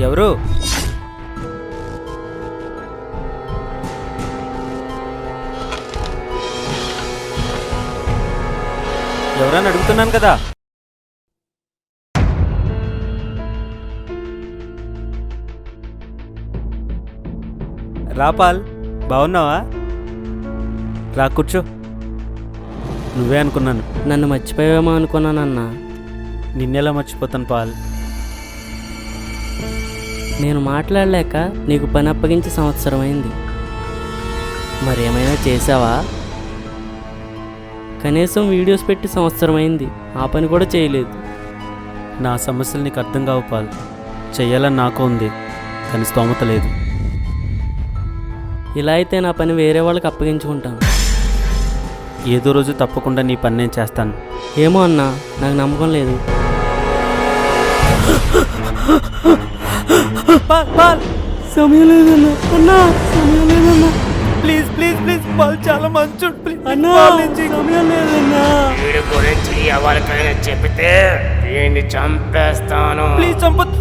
ఎవరు? ఎవరని అడుగుతున్నాను కదా. రాపాల్, బాగున్నావా? రా కూర్చో. నువ్వే అనుకున్నాను. నన్ను మర్చిపోయావేమో అనుకున్నానన్నా. నిన్నెలా మర్చిపోతాను పాల్? నేను మాట్లాడలేక నీకు పని అప్పగించి సంవత్సరం అయింది. మరేమైనా చేసావా? కనీసం వీడియోస్ పెట్టి సంవత్సరం అయింది, ఆ పని కూడా చేయలేదు. నా సమస్యలు నీకు అర్థం కావు పాల్. చెయ్యాలని నాకు ఉంది, కానీ స్తోమత లేదు. ఇలా అయితే నా పని వేరే వాళ్ళకి అప్పగించుకుంటాను. ఏదో రోజు తప్పకుండా నీ పని నేను చేస్తాను. ఏమో అన్నా, నాకు నమ్మకం లేదు. సమయం లేదన్నా. అన్నా సమయం లేదన్నా. ప్లీజ్ ప్లీజ్ ప్లీజ్ పాల్, చాలా మంచోడు. ప్లీజ్ అన్నా సమయం లేదన్నా. వీడి గురించి ఎవరికైనా చెబితే వీడిని చంపేస్తాను. ప్లీజ్ చంపొద్దు.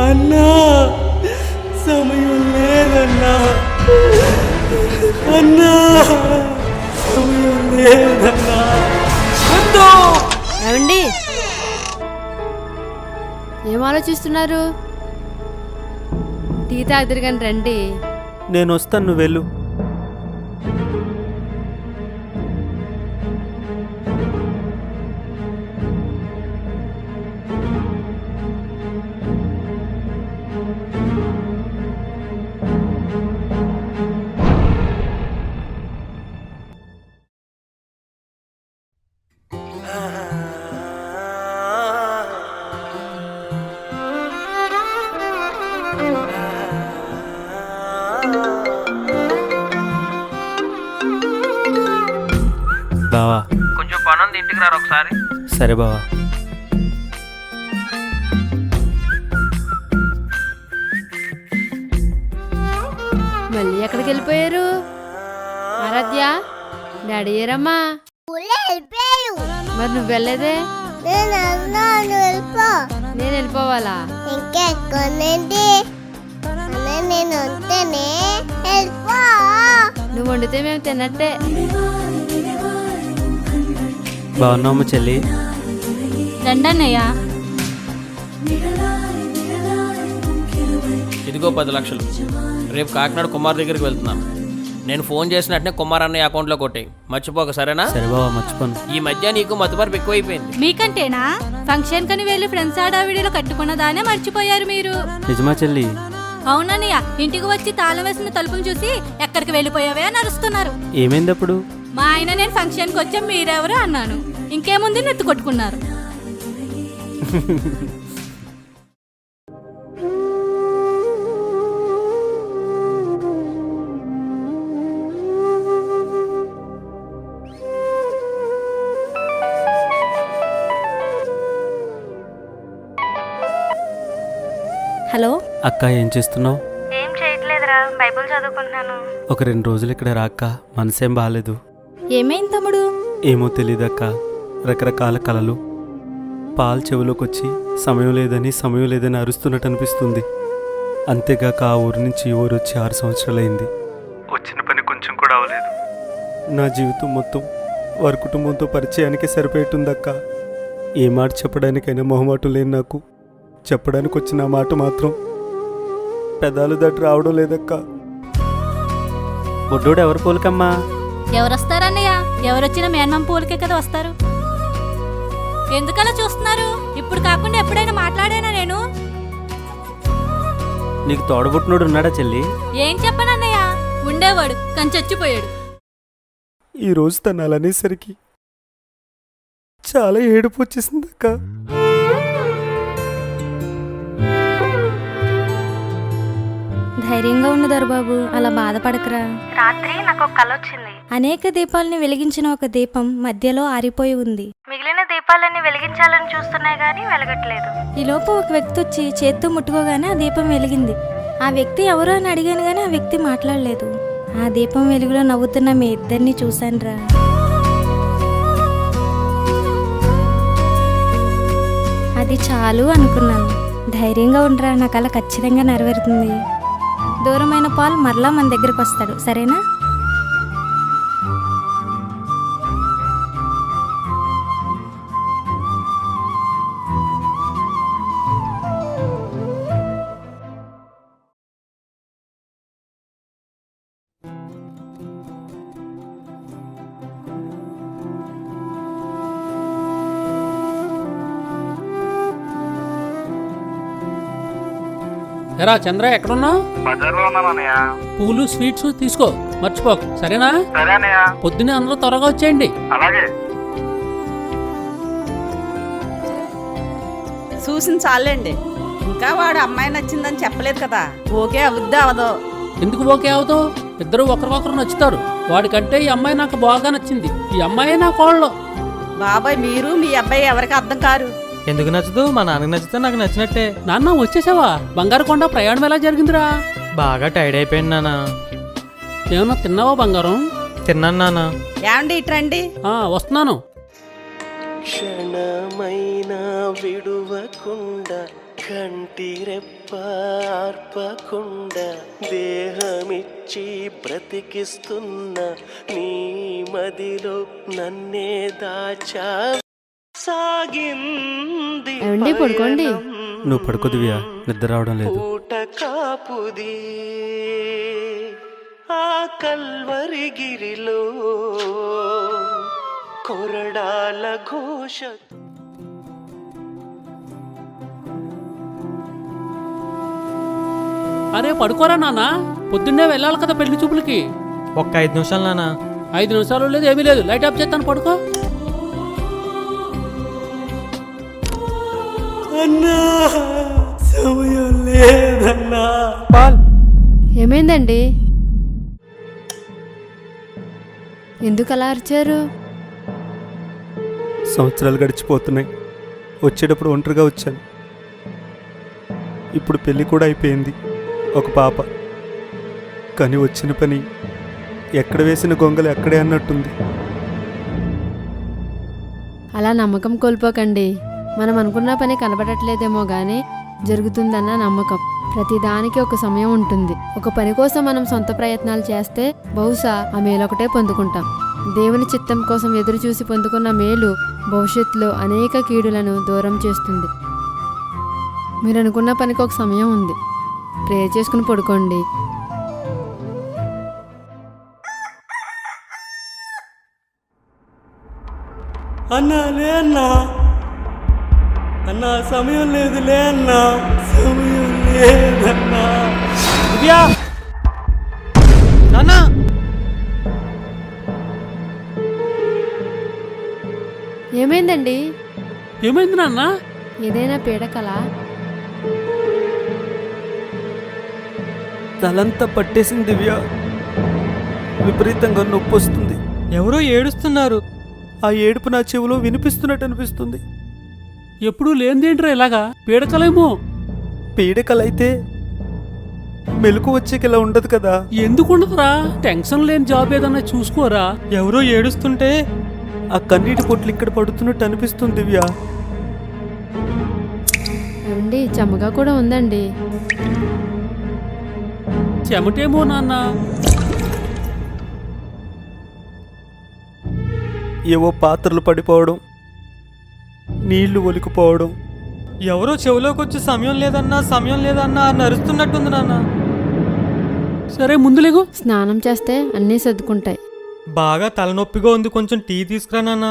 అన్నా సమయం లేదన్నా. అన్నా సమయం లేదన్నా. ఏమండి, ఏం ఆలోచిస్తున్నారు? టీ తాగుతారు కానీ రండి. నేను వస్తాను, నువ్వు వెళ్ళు. బావా, కొంచెం పనుంది, ఇంటికి రారు ఒకసారి. సరే బావా. మళ్ళీ ఎక్కడికి వెళ్ళిపోయారు? ఆరాధ్య, డాడీ ఏరమ్మా? మరి నువ్వు వెళ్ళలేదే? నేను వెళ్ళిపోవాలా? నువ్వు వండితే మేము తిన్నట్టే. బాగున్నావు చెల్లి? రండన్నయ్యా. ఇదిగో 10 లక్షలు. రేపు కాకినాడ కుమార్ దగ్గరికి వెళ్తున్నాను. నేను ఫోన్ చేసినట్టునే కుమార్ అన్నయ్య అకౌంట్లో కొట్టాయి, మర్చిపోక, సరేనా? సరే బావా, మర్చిపోను. ఈ మధ్య నీకు మతిమరుపు ఎక్కువైపోయింది. మీకంటేనా? ఫంక్షన్ కని వెళ్ళి ఫ్రెండ్స్ ఆడావిడిలో కట్టుకున్న దానే మర్చిపోయారు మీరు. నిజమా చెల్లి? అవునన్నయ్య, ఇంటికి వచ్చి తాళం వేసిన తలుపులు చూసి ఎక్కడికి వెళ్ళిపోయావే అని అరుస్తున్నారు. ఏమైంది అప్పుడు? మా ఆయన నేను ఫంక్షన్కి వచ్చాం, మీరెవరు అన్నాను. ఇంకేముంది, నెత్తి కొట్టుకున్నారు. హలో అక్క, ఏం చేస్తున్నావు? ఏం చేయట్లేదురా, బైబిల్ చదువుకుంటున్నాను. ఒక 2 రోజులు ఇక్కడ రాక్క, మనసేం బాగాలేదు. ఏమైంది తమ్ముడు? ఏమో తెలీదక్క, రకరకాల కలలు. పాలు చెవిలోకి వచ్చి సమయం లేదని అరుస్తున్నట్టు అనిపిస్తుంది. అంతేగాక ఆ ఊరి నుంచి ఈ ఊరు వచ్చి 6 సంవత్సరాలైంది. వచ్చిన పని కొంచెం కూడా అవ్వలేదు. నా జీవితం మొత్తం వారి కుటుంబంతో పరిచయానికే సరిపోయేట్టుందక్క. ఏ మాట చెప్పడానికైనా మొహమాటం లేని నాకు చెప్పడానికి వచ్చిన ఆ మాట మాత్రం పెదాలు దాటి రావడం లేదక్క. బొడ్డోడు ఎవరు పోలికమ్మా? ఎవరొస్తారన్నయ్య? ఎవరొచ్చినా మేనమామ పూలకే కదా వస్తారు. ఎందుకలా చూస్తున్నారు? ఇప్పుడు కాకుండా ఎప్పుడైనా మాట్లాడానా నేను? నీకు తోడబుట్టినోడు ఉన్నాడా చెల్లి? ఏం చెప్పనన్నయ్య, ఉండేవాడు కానీ చచ్చిపోయాడు. ఈరోజు తను అలా అనేసరికి చాలా ఏడుపు వచ్చేసింది అక్క. ధైర్యంగా ఉండు దొరబాబు, అలా బాధపడకరా. రాత్రి నాకు ఒక కల వచ్చింది. అనేక దీపాలని వెలిగించిన ఒక దీపం మధ్యలో ఆరిపోయి ఉంది. మిగిలిన దీపాలన్నీ వెలిగించాలని చూస్తున్నాయి కానీ వెలగట్లేదు. ఈలోపు ఒక వ్యక్తి వచ్చి చేత్తో ముట్టుకోగానే ఆ దీపం వెలిగింది. ఆ వ్యక్తి ఎవరో అని అడిగాను గానీ ఆ వ్యక్తి మాట్లాడలేదు. ఆ దీపం వెలుగులో నవ్వుతున్న మీ ఇద్దరిని చూశానురా. అది చాలు అనుకున్నాను. ధైర్యంగా ఉండరా, నా కళ ఖచ్చితంగా నెరవేరుతుంది. దూరమైన పాల్ మరలా మన దగ్గరకు వస్తాడు, సరేనా? ఎరా చంద్ర, ఎక్కడున్నావు? బజార్లో ఉన్నానన్నయ్య. పూలు స్వీట్స్ తీసుకో, మర్చిపోకు, సరేనా? సరే అన్నయ్య. పొద్దునే అందరూ త్వరగా వచ్చేయండి. అలాగే. చూసిన చాలండి. ఇంకా వాడు అమ్మాయి నచ్చిందని చెప్పలేదు కదా, ఓకే అవుద్దా అవదో? ఎందుకు ఓకే అవుతావు? ఇద్దరు ఒకరికొకరు నచ్చుతారు. వాడికంటే ఈ అమ్మాయి నాకు బాగా నచ్చింది. ఈ అమ్మాయి నా కోళ్ళు. బాబాయ్, మీరు మీ అబ్బాయి ఎవరికి అర్థం కారు. ఎందుకు నచ్చదు? మా నాన్నకి నచ్చితే నాకు నచ్చినట్టే. నాన్న వచ్చేసావా? బంగారు కొండ ప్రయాణం ఎలా జరిగిందిరా? బాగా టైర్డ్ అయిపోయింది నాన్న. ఏమన్నా తిన్నావా బంగారం? తిన్నాను నాన్న. ఏమండి ఇట్రండి. వస్తున్నాను. క్షణమైనా విడువకుండా కంటి రెప్పార్పకుండా దేహమిచ్చి బ్రతికిస్తున్న నీ మదిలో నన్నే దాచా సాగింది. పడుకోండి. నువ్వు పడుకో దివ్య, నిద్ర రావడం లేదు. ఊట కాపుది ఆ కల్వరిగిరిలో కొరడాల ఘోష. అరే పడుకోరా నాన్న, పొద్దున్నే వెళ్ళాలి కదా పెళ్లి చూపులకి. ఒక్క 5 నిమిషాలు నాన్న. 5 నిమిషాలు లేదు, ఏమీ లేదు. లైట్ ఆఫ్ చేస్తాను, పడుకో. అన్నా సమయం లేదన్నా. పాల్, ఏమైందండి? ఎందుకు అలా అరిచారు? సంవత్సరాలు గడిచిపోతున్నాయి. వచ్చేటప్పుడు ఒంటరిగా వచ్చాను. ఇప్పుడు పెళ్ళి కూడా అయిపోయింది, ఒక పాప. కానీ వచ్చిన పని ఎక్కడ వేసిన గొంగలు అక్కడే అన్నట్టుంది. అలా నమ్మకం కోల్పోకండి. మనం అనుకున్న పని కనబడట్లేదేమో గానీ జరుగుతుందన్న నమ్మకం. ప్రతిదానికి ఒక సమయం ఉంటుంది. ఒక పని కోసం మనం సొంత ప్రయత్నాలు చేస్తే బహుశా ఆ మేలొకటే పొందుకుంటాం. దేవుని చిత్తం కోసం ఎదురు చూసి పొందుకున్న మేలు భవిష్యత్తులో అనేక కీడులను దూరం చేస్తుంది. మీరు అనుకున్న పనికి ఒక సమయం ఉంది. ప్రేయర్ చేసుకుని పడుకోండి. అన్నా లే అన్నా, అన్నా సమయం లేదు లే అన్నా, సమయం లేదన్నా. దివ్యా నాన్న. ఏమైందండి? ఏమైంది నాన్న? ఏదైనా పీడకల? తలంతా పట్టేసింది దివ్య. విపరీతంగా నొప్పి వస్తుంది. ఎవరో ఏడుస్తున్నారు. ఆ ఏడుపు నా చెవిలో వినిపిస్తున్నట్టు అనిపిస్తుంది. ఎప్పుడూ లేనిదేంట్రా ఇలాగా? పీడకలేమో. పీడకలైతే మెలకు వచ్చేకిలా ఉండదు కదా. ఎందుకు ఉండదురా? టెన్షన్ లేని జాబ్ ఏదన్నా చూసుకోరా. ఎవరో ఏడుస్తుంటే ఆ కన్నీటి పొట్లు ఇక్కడ పడుతున్నట్టు అనిపిస్తుంది దివ్య. ఏమండి, చెమ్మగా కూడా ఉందండి. చెమటేమో నాన్న. ఏవో పాత్రలు పడిపోవడం, నీళ్లు ఒలికిపోవడం. ఎవరో చెవిలోకి వచ్చి సమయం లేదన్నా, సమయం లేదన్నా అని అరుస్తున్నట్టుంది నాన్న. సరే ముందులేగు. స్నానం చేస్తే అన్నీ సర్దుకుంటాయి. బాగా తలనొప్పిగా ఉంది, కొంచెం టీ తీసుకురా నాన్న.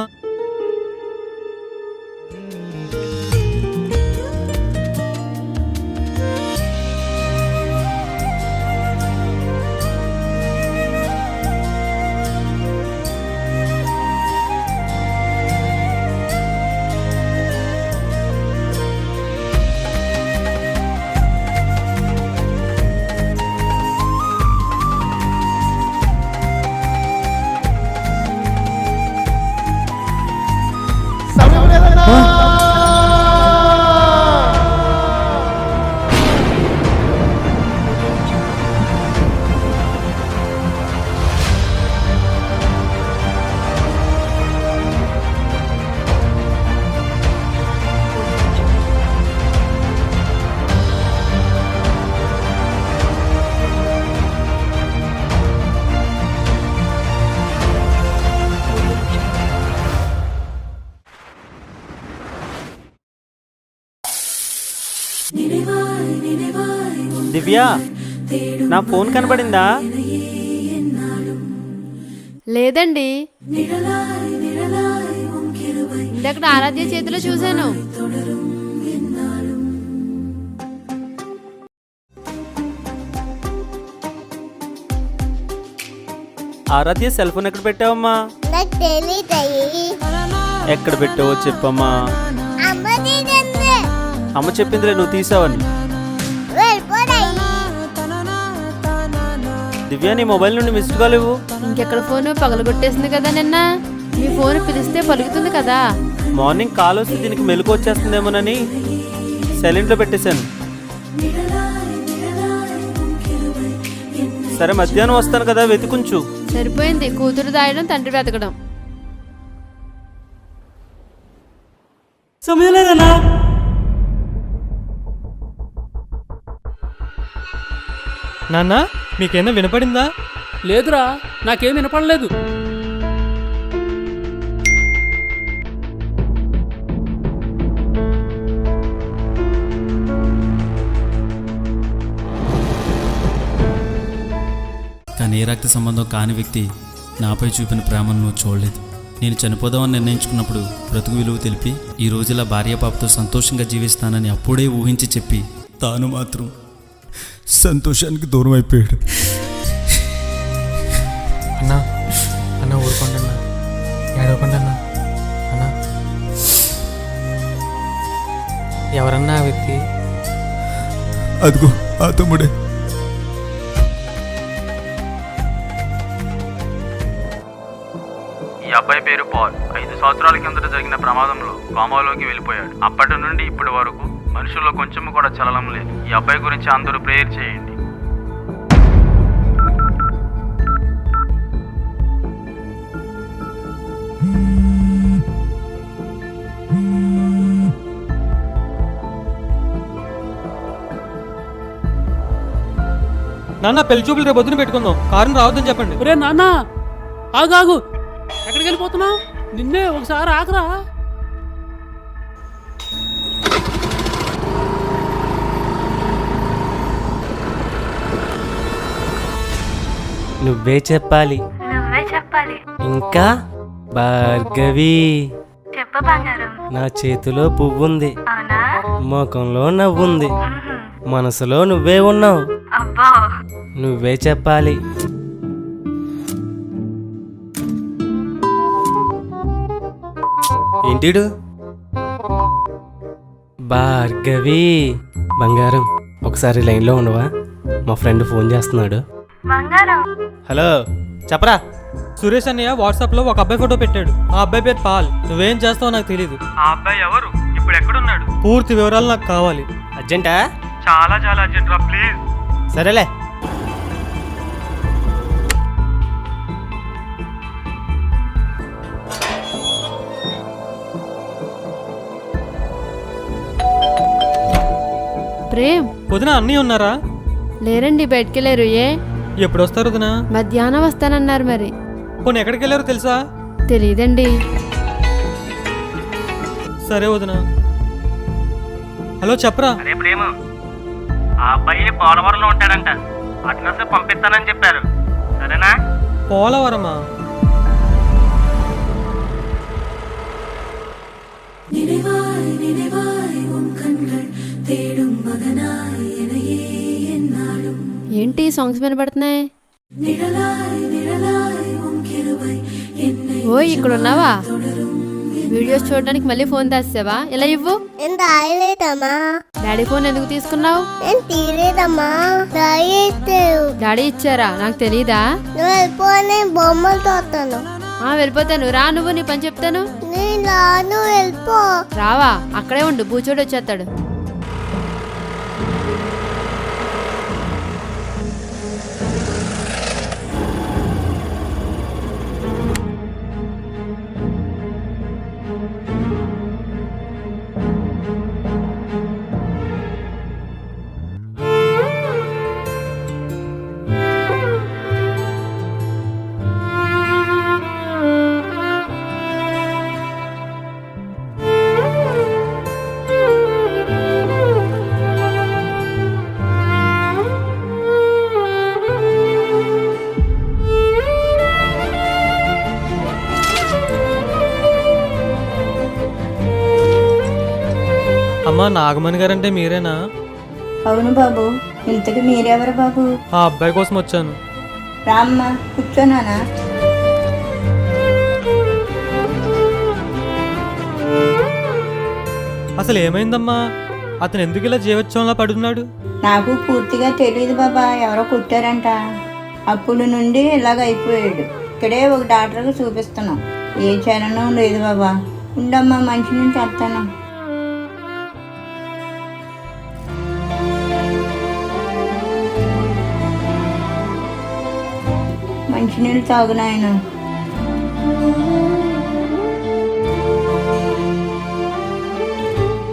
దివ్య, నా ఫోన్ కనబడిందా? లేదండి, ఇందక్కడ ఆరాధ్య చేతిలో చూశాను. ఆరాధ్య సెల్ ఫోన్ ఎక్కడ పెట్టావమ్మా? ఎక్కడ పెట్టావో చెప్పమ్మా. అమ్మ చెప్పిందిలే, నువ్వు తీసావని. దివ్య, నీ మొబైల్ నుండి మిస్డ్ కాల్ ఇవ్వు. ఇంకెక్కడ ఫోన్ పగలగొట్టేసింది కదా నిన్న. మీ ఫోన్ పిలిస్తే పలుకుతుంది కదా. మార్నింగ్ కాల్ వస్తే దీనికి మెలకు వచ్చేస్తుందేమోనని సైలెంట్లో పెట్టేశాను. సరే, మధ్యాహ్నం వస్తాను కదా, వెతుకుంచు. సరిపోయింది, కూతురు దాయడం తండ్రి వెతకడం. సమయం లేదన్నా. నాన్న, మీకేనా వినపడిందా? లేదురా, నాకేం వినపడలేదు. కానీ ఏ రక్త సంబంధం కాని వ్యక్తి నాపై చూపిన ప్రేమను నువ్వు చూడలేదు. నేను చనిపోదామని నిర్ణయించుకున్నప్పుడు బ్రతుకు విలువ తెలిపి ఈ రోజులా భార్యాపాపతో సంతోషంగా జీవిస్తానని అప్పుడే ఊహించి చెప్పి తాను మాత్రం సంతోషానికి దూరం అయిపోయాడు. అన్నా, అన్న ఊరుకోండి అన్నా, ఏడవకండి అన్నా. అన్నా, ఎవరన్నా ఆ వ్యక్తి? అదిగో ఆ తమ్ముడే. ఈ అబ్బాయి పేరు పాల్. 5 సంవత్సరాల కిందట జరిగిన ప్రమాదంలో కోమాలోకి వెళ్ళిపోయాడు. అప్పటి నుండి ఇప్పటి వరకు మనుషుల్లో కొంచెం కూడా చలనం లేదు. ఈ అబ్బాయి గురించి అందరూ ప్రేయర్ చేయండి. నాన్న, పెళ్లి చూపులు రేపు పొద్దున పెట్టుకుందాం. కారుని రావద్దని చెప్పండి. ఒరే నాన్న, ఆగు. ఎక్కడికి వెళ్ళిపోతున్నావు? నిన్నే ఒకసారి ఆగరా. నువ్వే చెప్పాలి. నువ్వే చెప్పాలి. ఇంకా భార్గవి. చెప్పు బంగారం. నా చేతిలో పువ్వుంది, అవునా? ముఖంలో నవ్వుంది, మనసులో నువ్వే ఉన్నావు. అబ్బో, నువ్వే చెప్పాలి. ఏంటిడు? భార్గవి బంగారం, ఒకసారి లైన్లో ఉండవా? మా ఫ్రెండ్ ఫోన్ చేస్తున్నాడు. బంగారం. హలో, చెప్పరా. సురేష్ అన్నయ్య వాట్సాప్లో ఒక అబ్బాయి ఫోటో పెట్టాడు. ఆ అబ్బాయి పేరు పాల్. నువ్వేం చేస్తావో నాకు తెలీదు. ఆ అబ్బాయి ఎవరు? ఇప్పుడు ఎక్కడున్నాడు? పూర్తి వివరాలు నాకు కావాలి. అర్జెంటా? చాలా చాలా అర్జెంట్ రా, ప్లీజ్. సరేలే. ప్రేమ్, వదిన అన్నీ ఉన్నారా? లేరండి, బయటకెళ్ళారు. ఏ? ఎప్పుడు వస్తారు వదిన? మధ్యాహ్నం వస్తానన్నారు. మరి పోనీ ఎక్కడికి వెళ్ళారో తెలుసా? తెలీదండి. సరే వదిన. హలో, చెప్పరా. అరే ప్రేమ, ఆ అబ్బాయి పోలవరంలో ఉంటాడంట. అడ్రస్ పంపిస్తానని చెప్పారు. సరేనా? పోలవరమా? ఏంటి సాంగ్స్ వినపడుతున్నాయి? ఓ, ఇక్కడ ఉన్నావా? వీడియోస్ చూడడానికి మళ్ళీ ఫోన్ తెస్తావా? ఇలా ఇవ్వు. డాడీ ఫోన్ ఎందుకు తీసుకున్నావు? డాడీ ఇచ్చారా? నాకు తెలీదా? బొమ్మలు చూస్తాను. వెళ్ళిపోతాను. రా, నువ్వు నీ పని చెప్తాను. వెళ్ళిపో. రావా? అక్కడే ఉండు, బూచోడు వచ్చేస్తాడు. అమ్మా నాగమణి గారంటే మీరేనా? అవును బాబు. ఇంతకు మీరెవరు బాబు? ఆ అబ్బాయి కోసం వచ్చాను. రామ్మా, కూర్చోనానా. అసలు ఏమైందమ్మా? అతను ఎందుకు ఇలా జీవోత్సవంలో పడున్నాడు? నాకు పూర్తిగా తెలియదు బాబా. ఎవరో కుట్టారంట. అప్పుడు నుండి ఇలాగ అయిపోయాడు. ఇక్కడే ఒక డాక్టర్కి చూపిస్తున్నాం. ఏ చలనం లేదు బాబా. ఉండమ్మా, మంచినీళ్ళు తెస్తాను. మంచినీళ్ళు తాగు నాయన.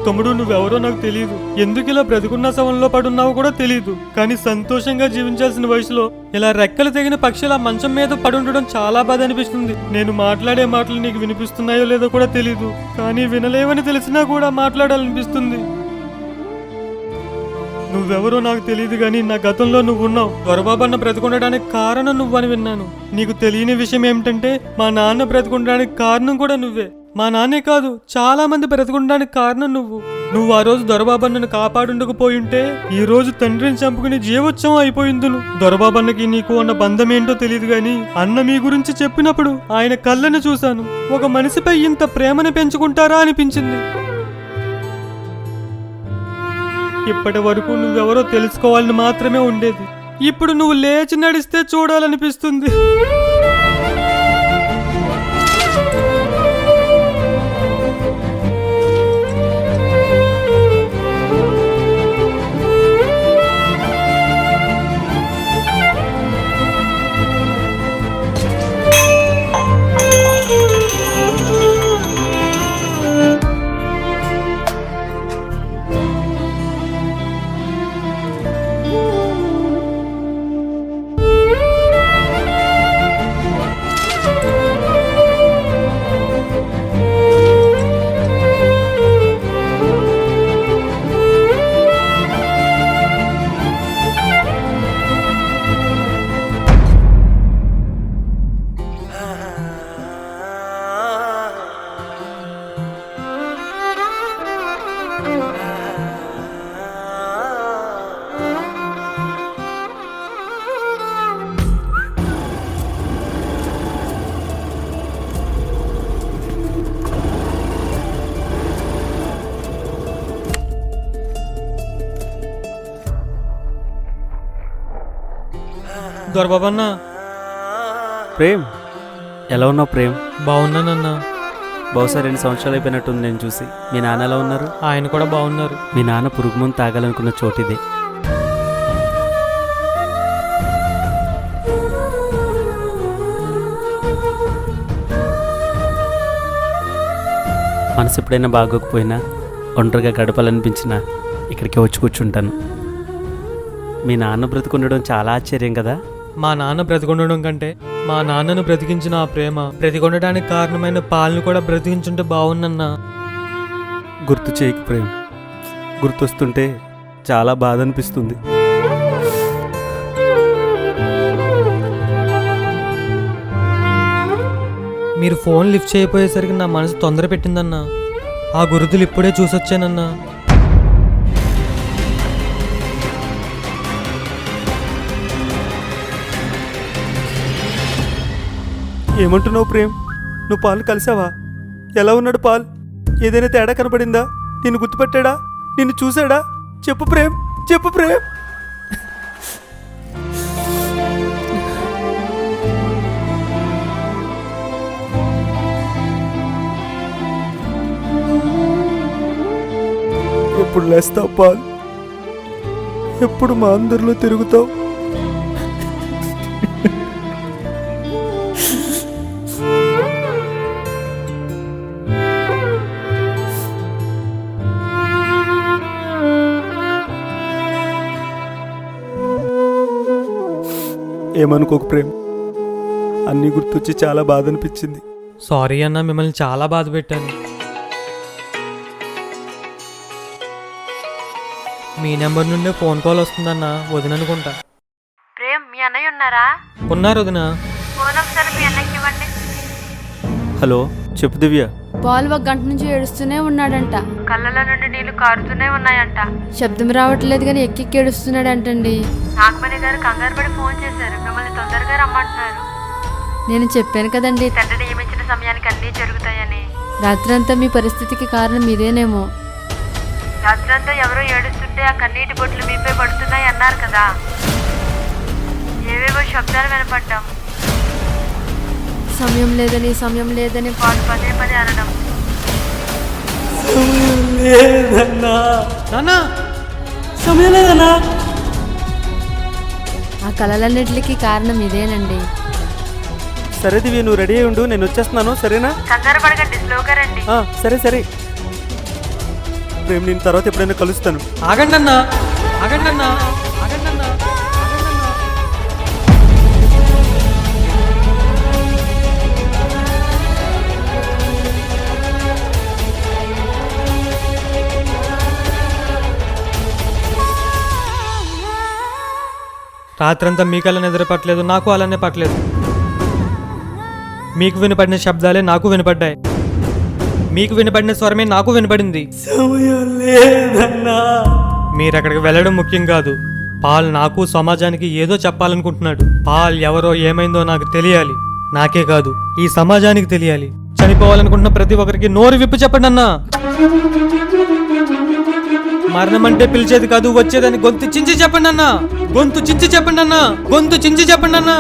తమ్ముడు, నువ్వెవరో నాకు తెలియదు. ఎందుకు ఇలా బ్రతికున్న శవంలో పడున్నావో కూడా తెలియదు. కానీ సంతోషంగా జీవించాల్సిన వయసులో ఇలా రెక్కలు తెగిన పక్షుల మంచం మీద పడుండడం చాలా బాధ అనిపిస్తుంది. నేను మాట్లాడే మాటలు నీకు వినిపిస్తున్నాయో లేదో కూడా తెలీదు. కానీ వినలేవని తెలిసినా కూడా మాట్లాడాలనిపిస్తుంది. నువ్వెవరో నాకు తెలియదు కానీ నా గతంలో నువ్వున్నావు. దొరబాబన్న బ్రతికుండడానికి కారణం నువ్వని విన్నాను. నీకు తెలియని విషయం ఏమిటంటే మా నాన్న బ్రతికుండడానికి కారణం కూడా నువ్వే. మా నాన్నే కాదు, చాలా మంది బ్రతికుండడానికి కారణం నువ్వు ఆ రోజు దొరబాబన్నను కాపాడుండకపోయింటే ఈ రోజు తండ్రిని చంపుకుని జీవోత్సవం అయిపోయిందును. దొరబాబన్నకి నీకు ఉన్న బంధం ఏంటో తెలియదు గాని అన్న మీ గురించి చెప్పినప్పుడు ఆయన కళ్ళను చూశాను. ఒక మనిషిపై ఇంత ప్రేమను పెంచుకుంటారా అనిపించింది. ఇప్పటి వరకు నువ్వెవరో తెలుసుకోవాలని మాత్రమే ఉండేది. ఇప్పుడు నువ్వు లేచి నడిస్తే చూడాలనిపిస్తుంది. దొరబాబన్నా. ప్రేమ్, ఎలా ఉన్నావు ప్రేమ్? బాగున్నానన్నా. బహుశా 2 సంవత్సరాలు అయిపోయినట్టుంది నేను చూసి. మీ నాన్న ఎలా ఉన్నారు? ఆయన కూడా బాగున్నారు. మీ నాన్న పురుగు మందు తాగాలనుకున్న చోటిదే. మనసు ఎప్పుడైనా బాగోకపోయినా, ఒంటరిగా గడపాలనిపించినా ఇక్కడికి వచ్చి కూర్చుంటాను. మీ నాన్న బ్రతికుండడం చాలా ఆశ్చర్యం కదా. మా నాన్న బ్రతికొండడం కంటే మా నాన్నను బ్రతికించిన ఆ ప్రేమ, బ్రతికొండడానికి కారణమైన పాలను కూడా బ్రతికించుంటే బాగున్నన్నా. గుర్తు చేయకు ప్రేమ్. గుర్తొస్తుంటే చాలా బాధ అనిపిస్తుంది. మీరు ఫోన్ లిఫ్ట్ చేయకపోయేసరికి నా మనసు తొందర పెట్టిందన్నా. ఆ గురుతులు ఇప్పుడే చూసొచ్చానన్నా. ఏమంటున్నావు ప్రేమ్? నువ్వు పాలు కలిసావా? ఎలా ఉన్నాడు పాల్? ఏదైనా తేడా కనపడిందా? నిన్ను గుర్తుపట్టాడా? నిన్ను చూశాడా? చెప్పు ప్రేమ్, చెప్పు ప్రేమ్. ఎప్పుడు లేస్తావు పాల్? ఎప్పుడు మా అందరిలో తిరుగుతావు? ఏమనుకోకు ప్రేమ్, అన్నీ గుర్తొచ్చి చాలా బాధ అనిపించింది. సారీ అన్న, మిమ్మల్ని చాలా బాధ పెట్టాను. మీ నెంబర్ నుండే ఫోన్ కాల్ వస్తుందన్న, వదిననుకుంటా. ప్రేమ్, మీ అన్నయ్య ఉన్నారా? ఉన్నారు వదిన. ఫోన్ ఒకసారి మీ అన్నయ్యకి ఇవ్వండి. హలో, చెప్పు దివ్య. పాల్ 1 గంట నుంచి ఏడుస్తూనే ఉన్నాడంట. కళ్ళలో నుండి నీళ్లు కారుతూనే ఉన్నాయంట. శబ్దం రావట్లేదు కానీ ఎక్కి ఏడుస్తున్నాడంటండి. నాగమణి గారు కంగారు పడి ఫోన్ చేశారు, మిమ్మల్ని తొందరగా రమ్మంటున్నారు. నేను చెప్పాను కదండి, తండ్రి నియమించిన సమయానికి అన్నీ జరుగుతాయని. రాత్రంతా మీ పరిస్థితికి కారణం ఇదేనేమో. రాత్రంతా ఎవరో ఏడుస్తుంటే ఆ కన్నీటి బొట్లు మీపై పడుతున్నాయి అన్నారు కదా. ఏవేవో శబ్దాలు వినపడ్డాం. సమయం లేదని పాలు పదే పదే అనడం. సమయం లేదన్నా. నాన్న సమయం లేదన్నా. ఆ కళలన్నిటికీ కారణం ఇదేనండి. సరే దివ్య, నువ్వు రెడీ అయి ఉండు, నేను వచ్చేస్తున్నాను, సరేనా? కంగారు పడకండి, స్లోగా రండి. సరే సరే ప్రేమ్, నేను తర్వాత ఎప్పుడైనా కలుస్తాను. ఆగండి అన్నా, ఆగండి అన్నా, ఆగండి అన్నా. రాత్రంతా మీకల్లా నిద్ర పట్టలేదు, నాకు అలానే పట్టలేదు. మీకు వినపడిన శబ్దాలే నాకు వినపడ్డాయి, మీకు వినపడిన స్వరమే నాకు వినపడింది. సమయం లేదన్నా. మీరు అక్కడికి వెళ్ళడం ముఖ్యం కాదు. పాల్ నాకు సమాజానికి ఏదో చెప్పాలనుకుంటున్నాడు. పాల్ ఎవరో ఏమైందో నాకు తెలియాలి. నాకే కాదు, ఈ సమాజానికి తెలియాలి. చనిపోవాలనుకుంటున్న ప్రతి ఒక్కరికి నోరు విప్పు చెప్పండి అన్నా. మరణం అంటే పిలిచేది కాదు, వచ్చేదని గొంతు చించి చెప్పండి అన్నా. గొంతు చించి చెప్పండి అన్నా. గొంతు చించి చెప్పండి అన్నా.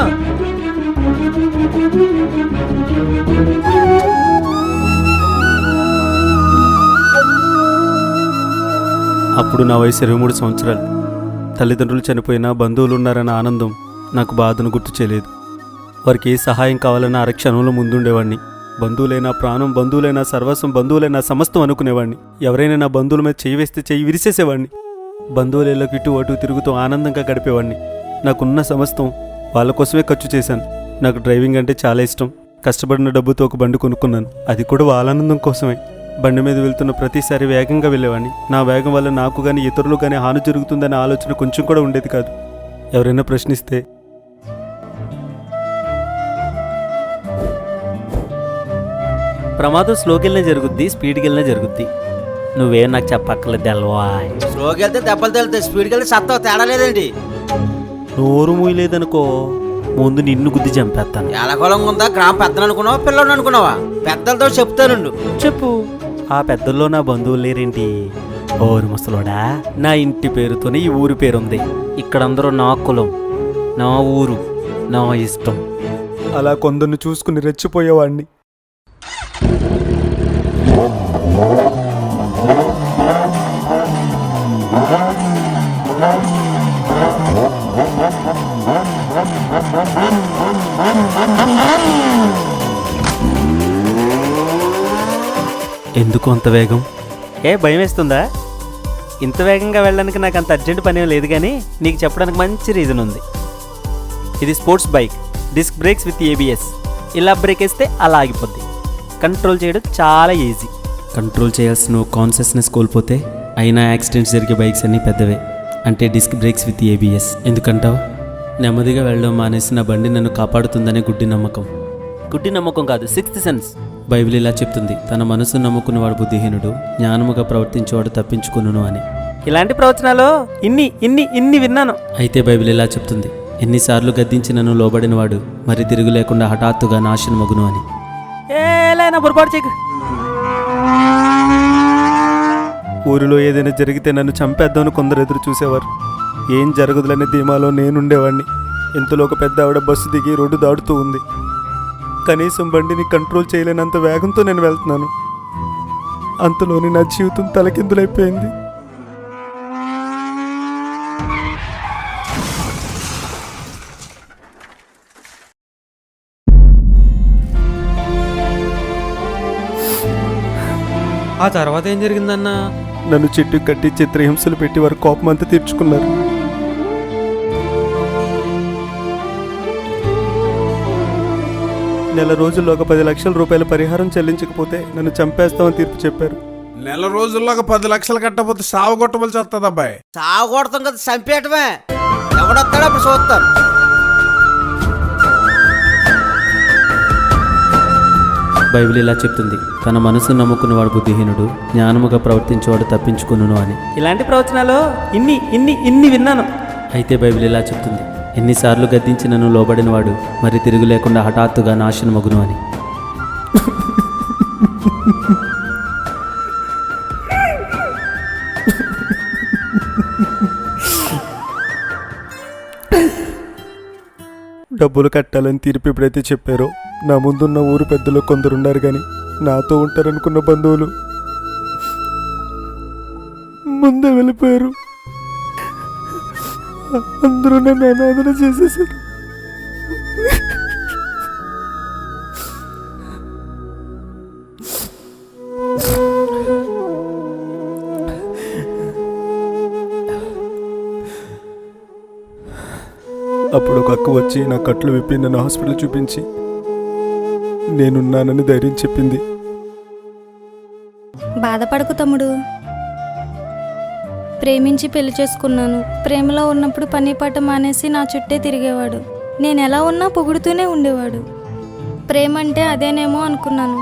అప్పుడు నా వయసు 23 సంవత్సరాలు. తల్లిదండ్రులు చనిపోయినా బంధువులు ఉన్నారన్న ఆనందం నాకు బాధను గుర్తు చేయలేదు. వారికి ఏ సహాయం కావాలన్నా అరక్షణంలో ముందుండేవాడిని. బంధువులైనా ప్రాణం, బంధువులైనా సర్వస్వం, బంధువులైనా సమస్తం అనుకునేవాడిని. ఎవరైనా నా బంధువుల మీద చేయి వేస్తే చెయ్యి విరిసేసేవాడిని. బంధువులకు ఇటు అటు తిరుగుతూ ఆనందంగా గడిపేవాడిని. నాకున్న సమస్తం వాళ్ళ కోసమే ఖర్చు చేశాను. నాకు డ్రైవింగ్ అంటే చాలా ఇష్టం. కష్టపడిన డబ్బుతో ఒక బండి కొనుక్కున్నాను, అది కూడా వాళ్ళ ఆనందం కోసమే. బండి మీద వెళ్తున్న ప్రతిసారి వేగంగా వెళ్ళేవాడిని. నా వేగం వల్ల నాకు కానీ ఇతరులు కానీ హాని జరుగుతుందనే ఆలోచన కొంచెం కూడా ఉండేది కాదు. ఎవరైనా ప్రశ్నిస్తే ప్రమాదం స్లోకి వెళ్ళినా జరుగుద్ది, స్పీడ్కి వెళ్ళినా జరుగుద్ది, నువ్వేం నాకు చెప్పక్కర్లేదు తెల్వా. స్లోకి వెళ్తే దెబ్బలు తేలుతాయి, స్పీడ్కి వెళ్తే సత్తా తేడా లేదండి. నోరు మూయలేదనుకో, ముందు నిన్ను గుద్ది చంపేస్తాను. ఎలకొలంగా ఉందా, గ్రామ పెద్దలు అనుకున్నావా, పిల్లలు అనుకున్నావా? పెద్దలతో చెప్తానుండు. చెప్పు. ఆ పెద్దల్లో నా బంధువులు లేరేంటి? ఓరు ముసలోడా, నా ఇంటి పేరుతోనే ఈ ఊరి పేరుంది. ఇక్కడందరూ నా కులం, నా ఊరు, నా ఇష్టం. అలా కొందరిని చూసుకుని రెచ్చిపోయేవాడిని. ఎందుకు అంత వేగం? భయం వేస్తుందా? ఇంత వేగంగా వెళ్ళడానికి నాకు అంత అర్జెంట్ పని లేదు, కానీ నీకు చెప్పడానికి మంచి రీజన్ ఉంది. ఇది sports bike, disc brakes with ABS. ఇలా బ్రేక్ వేస్తే అలా ఆగిపోద్ది. కంట్రోల్ చేయడం చాలా ఈజీ. కంట్రోల్ చేయాల్సిన కాన్షియస్నెస్ కోల్పోతే అయినా యాక్సిడెంట్స్ జరిగే బైక్స్ అన్నీ పెద్దవే. అంటే డిస్క్ బ్రేక్స్ విత్ ABS. ఎందుకంటావు? నెమ్మదిగా వెళ్ళడం మానేసి నా బండి నన్ను కాపాడుతుందనే గుడ్డి నమ్మకం. గుడ్డి నమ్మకం కాదు, 6th సెన్స్. బైబిల్ ఇలా చెప్తుంది, తన మనసును నమ్ముకున్నవాడు బుద్ధిహీనుడు, జ్ఞానముగా ప్రవర్తించేవాడు తప్పించుకును అని. ఇలాంటి ప్రవచనాలు ఇన్ని విన్నాను. అయితే బైబిల్ ఇలా చెప్తుంది, ఎన్నిసార్లు గద్దించి నన్ను లోబడినవాడు మరి తిరుగు లేకుండా హఠాత్తుగా నాశనమగును అని. పొరపాటు చేయకు. ఊరిలో ఏదైనా జరిగితే నన్ను చంపేద్దామని కొందరు ఎదురు చూసేవారు. ఏం జరగదులనే ధీమాలో నేనుండేవాడిని. ఇంతలో ఒక పెద్ద ఆవిడ బస్సు దిగి రోడ్డు దాటుతూ ఉంది. కనీసం బండిని కంట్రోల్ చేయలేనంత వేగంతో నేను వెళ్తున్నాను. అంతలోని నా జీవితం తలకిందులైపోయింది. ఆ తర్వాత ఏం జరిగిందన్నా? నన్ను చెట్టు కట్టి చిత్రహింసలు పెట్టి వారి కోపం అంతా తీర్చుకున్నారు. నెల రోజుల్లో ఒక 10 లక్షల రూపాయల పరిహారం చెల్లించకపోతే నన్ను చంపేస్తామని తీర్పు చెప్పారు. నెల రోజుల్లో ఒక 10 లక్షలు కట్టకపోతే సాగు కొట్టవలసి వస్తుంది అబ్బాయి. సాగు కొడతాం కదా, చంపేయటమే. ఎవడొస్తాడో అప్పుడు చూస్తాను. బైబిల్ ఇలా చెప్తుంది, తన మనసు నమ్ముకున్నవాడు బుద్ధిహీనుడు, జ్ఞానముగా ప్రవర్తించేవాడు తప్పించుకును అని. ఇలాంటి ప్రవచనాలు ఇన్ని విన్నాను. అయితే బైబిల్ ఇలా చెప్తుంది, ఎన్నిసార్లు గద్దించి నన్ను లోబడినవాడు మరి తిరుగు లేకుండా హఠాత్తుగా నాశనమగును అని. డబ్బులు కట్టాలని తీర్పు ఎప్పుడైతే చెప్పారో, నా ముందున్న ఊరు పెద్దలు కొందరున్నారు కానీ నాతో ఉంటారనుకున్న బంధువులు ముందే వెళ్ళిపోయారు. అందరూ నన్ను అనాథన చేసేసారు. అప్పుడు ఒక అక్క వచ్చి నా కట్లు విప్పి నన్ను హాస్పిటల్ చూపించి నేనున్నానని ధైర్యం చెప్పింది. బాధపడకు తమ్ముడు, ప్రేమించి పెళ్లి చేసుకున్నాను. ప్రేమలో ఉన్నప్పుడు పని పాట మానేసి నా చుట్టే తిరిగేవాడు. నేను ఎలా ఉన్నా పొగుడుతూనే ఉండేవాడు. ప్రేమ అంటే అదేనేమో అనుకున్నాను.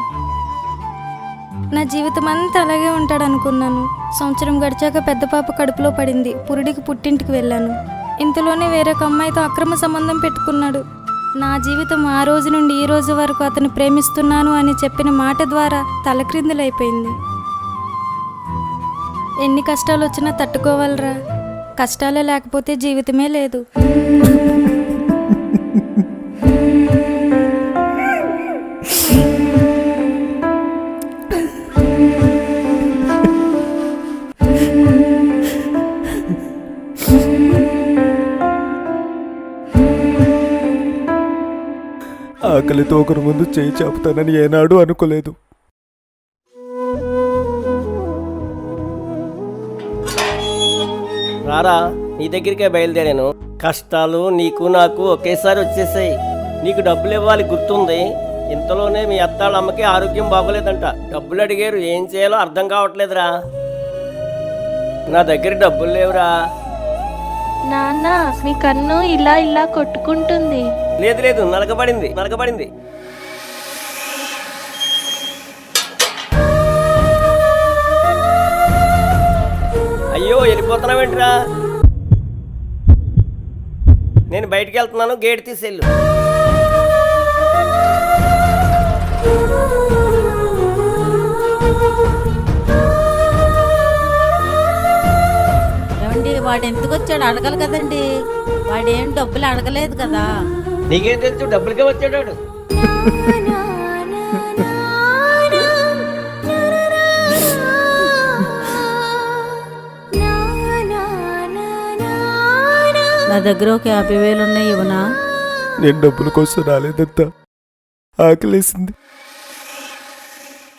నా జీవితం అంతా అలాగే ఉంటాడు అనుకున్నాను. సంవత్సరం గడిచాక పెద్ద పాప కడుపులో పడింది. పురుడికి పుట్టింటికి వెళ్ళాను. ఇంతలోనే వేరొక అమ్మాయితో అక్రమ సంబంధం పెట్టుకున్నాడు. నా జీవితం ఆ రోజు నుండి ఈ రోజు వరకు అతను ప్రేమిస్తున్నాను అని చెప్పిన మాట ద్వారా తలక్రిందులైపోయింది. ఎన్ని కష్టాలు వచ్చినా తట్టుకోవాలరా. కష్టాలే లేకపోతే జీవితమే లేదు. ఆకలితో ఒకరి ముందు చేయి చాపుతానని ఏనాడు అనుకోలేదు. రారా, నీ దగ్గరికే బయలుదేరాను. కష్టాలు నీకు నాకు ఒకేసారి వచ్చేసాయి. నీకు డబ్బులు ఇవ్వాలి గుర్తుంది. ఇంతలోనే మీ అత్తాళ్ళ అమ్మకి ఆరోగ్యం బాగోలేదంట. డబ్బులు అడిగారు, ఏం చేయాలో అర్థం కావట్లేదురా. నా దగ్గర డబ్బులు లేవురా. నాన్న, మీ కన్ను ఇలా ఇలా కొట్టుకుంటుంది. లేదు, నలకబడింది. అయ్యో, వెళ్ళిపోతున్నావేంట్రా? నేను బయటికి వెళ్తున్నాను, గేట్ తీసేళ్ళు. ఏమండి, వాడు ఎందుకు వచ్చాడు అడగాలి కదండి. వాడేం డబ్బులు అడగలేదు కదా. నీకేం తెలుసు, డబ్బులకే వచ్చాడు. నా దగ్గర ఒక 50,000 ఉన్నాయి, ఇవ్వనా? నేను డబ్బుల కోసం రాలేదంతా, ఆకలేసింది,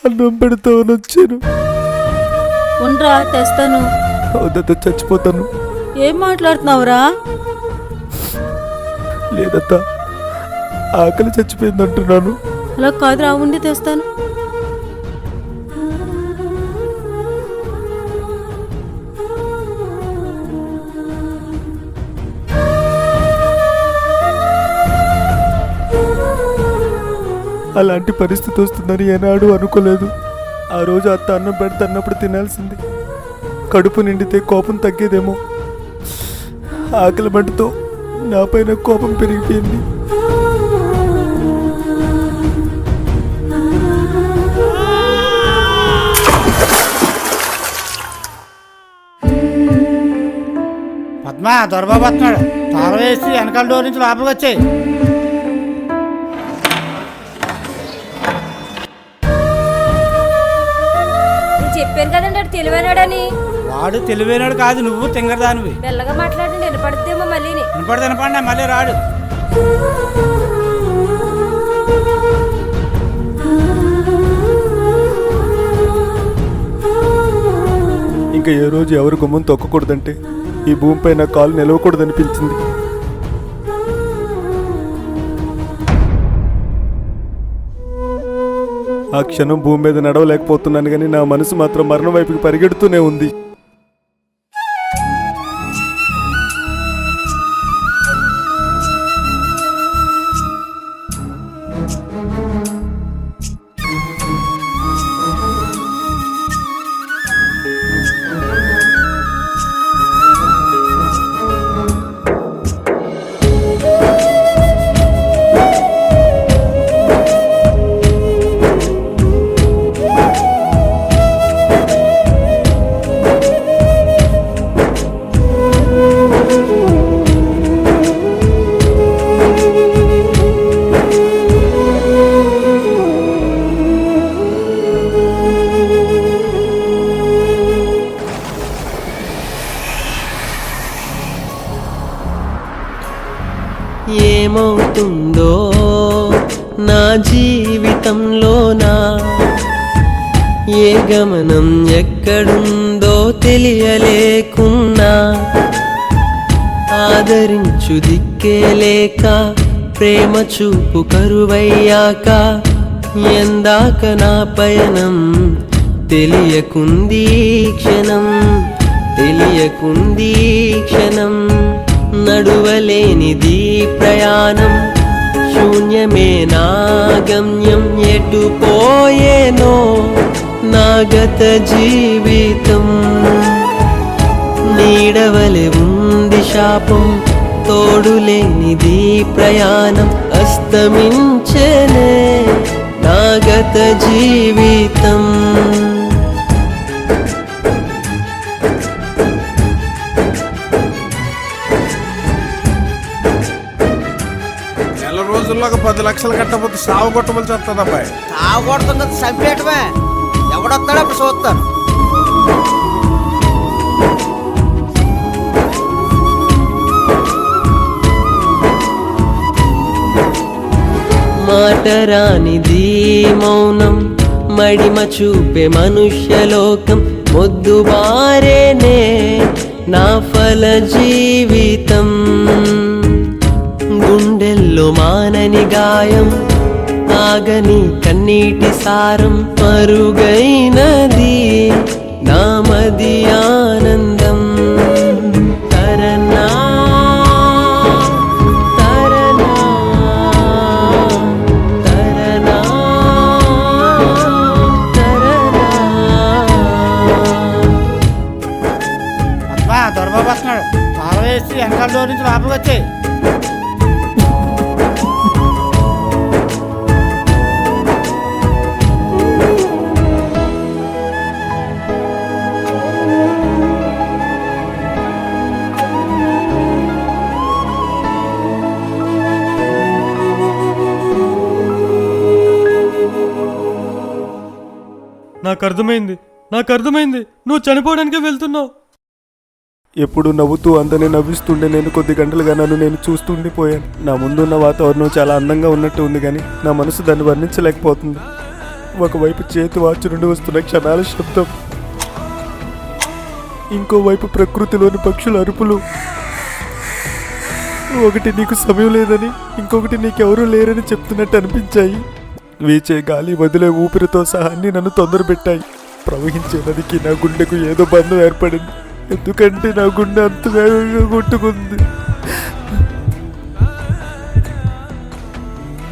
అన్నం పెడతామని వచ్చాను. ఉండరా, తెస్తాను. వద్ద చచ్చిపోతాను. ఏం మాట్లాడుతున్నావురా? లేదత్తా, ఆకలి చచ్చిపోయిందంటున్నాను. అలా కాదురా, ఉండి తెస్తాను. అలాంటి పరిస్థితి వస్తుందని ఏనాడు అనుకోలేదు. ఆ రోజు అత్త అన్నం పెడతన్నప్పుడు తినాల్సింది. కడుపు నిండితే కోపం తగ్గేదేమో. ఆకలి మంటతో నాపైన కోపం పెరిగిపోయింది. పద్మా, దొరబాబు వస్తున్నాడు. తాళం వేసి వెనకాల డోర్ నుంచి లోపలికి వచ్చాయి. చెప్పాను కదండి వాడు తెలివైనాడని. వాడు తెలివైనాడు కాదు, నువ్వు తింగరదానివి. మెల్లగా మాట్లాడండి, వినపడుతుందేమో మళ్ళీ. వినపడి మళ్ళీ రాడు. ఇంకా ఏ రోజు ఎవరు గుమ్మం తొక్కకూడదంటే ఈ భూమిపై నా కాలు నిలవకూడదనిపించింది. ఆ క్షణం భూమి మీద నడవలేకపోతున్నాను, కానీ నా మనసు మాత్రం మరణం వైపుకి పరిగెడుతూనే ఉంది. ఏమవుతుందో నా జీవితంలోనా, ఏ గమనం ఎక్కడుందో తెలియలేకున్నా, ఆదరించు దిక్కే లేక ప్రేమ చూపు కరువయ్యాక, ఎందాక నా పయనం తెలియకుంది క్షణం, తెలియకుంది క్షణం, నడువలేనిది ప్రయాణం, శూన్యమే నా గమ్యం, ఎటు పోయేనో నా గత జీవితం, నీడవలె ఉంది శాపం, తోడులేనిది ప్రయాణం, అస్తమించేనే నా గత జీవితం. నెల రోజుల్లోగా 10 లక్షలు కట్టకపోతే సావు కొట్టవలసి వస్తుంది అబ్బాయి. సావు కొడుతున్నది చంపేయటమే, ఎవడొస్తాడో అప్పుడు చూస్తాను. మాటరానిది మౌనం, మడిమ చూపే మనుష్యలోకం, మొద్దుబారేనే నా ఫల జీవితం, గుండెల్లో మానని గాయం, ఆగని కన్నీటి సారం, మరుగైనది నా మది ఆనందం, తరనా తరనా తరనా తరనా. పద్మా దొరబాబు వస్తున్నాడు. తాళం వేసి వెనకాల డోర్ నుంచి లోపలికి వచ్చాయి. నాకు అర్థమైంది నువ్వు చనిపోవడానికే వెళ్తున్నావు. ఎప్పుడు నవ్వుతూ అందరినీ నవ్విస్తుండే నేను కొద్ది గంటలుగా నన్ను నేను చూస్తుండిపోయాను. నా ముందున్న వాతావరణం చాలా అందంగా ఉన్నట్టు ఉంది, కానీ నా మనసు దాన్ని వర్ణించలేకపోతుంది. ఒకవైపు చేతి వాచు నుండి వస్తున్న క్షణాల శబ్దం, ఇంకోవైపు ప్రకృతిలోని పక్షుల అరుపులు. ఒకటి నీకు సమయం లేదని, ఇంకొకటి నీకెవరూ లేరని చెప్తున్నట్టు అనిపించాయి. వీచే గాలి, వదిలే ఊపిరితో సహా అన్నీ నన్ను తొందర పెట్టాయి. ప్రవహించే నదికి నా గుండెకు ఏదో బంధం ఏర్పడింది, ఎందుకంటే నా గుండె అంత వేగంగా కొట్టుకుంది.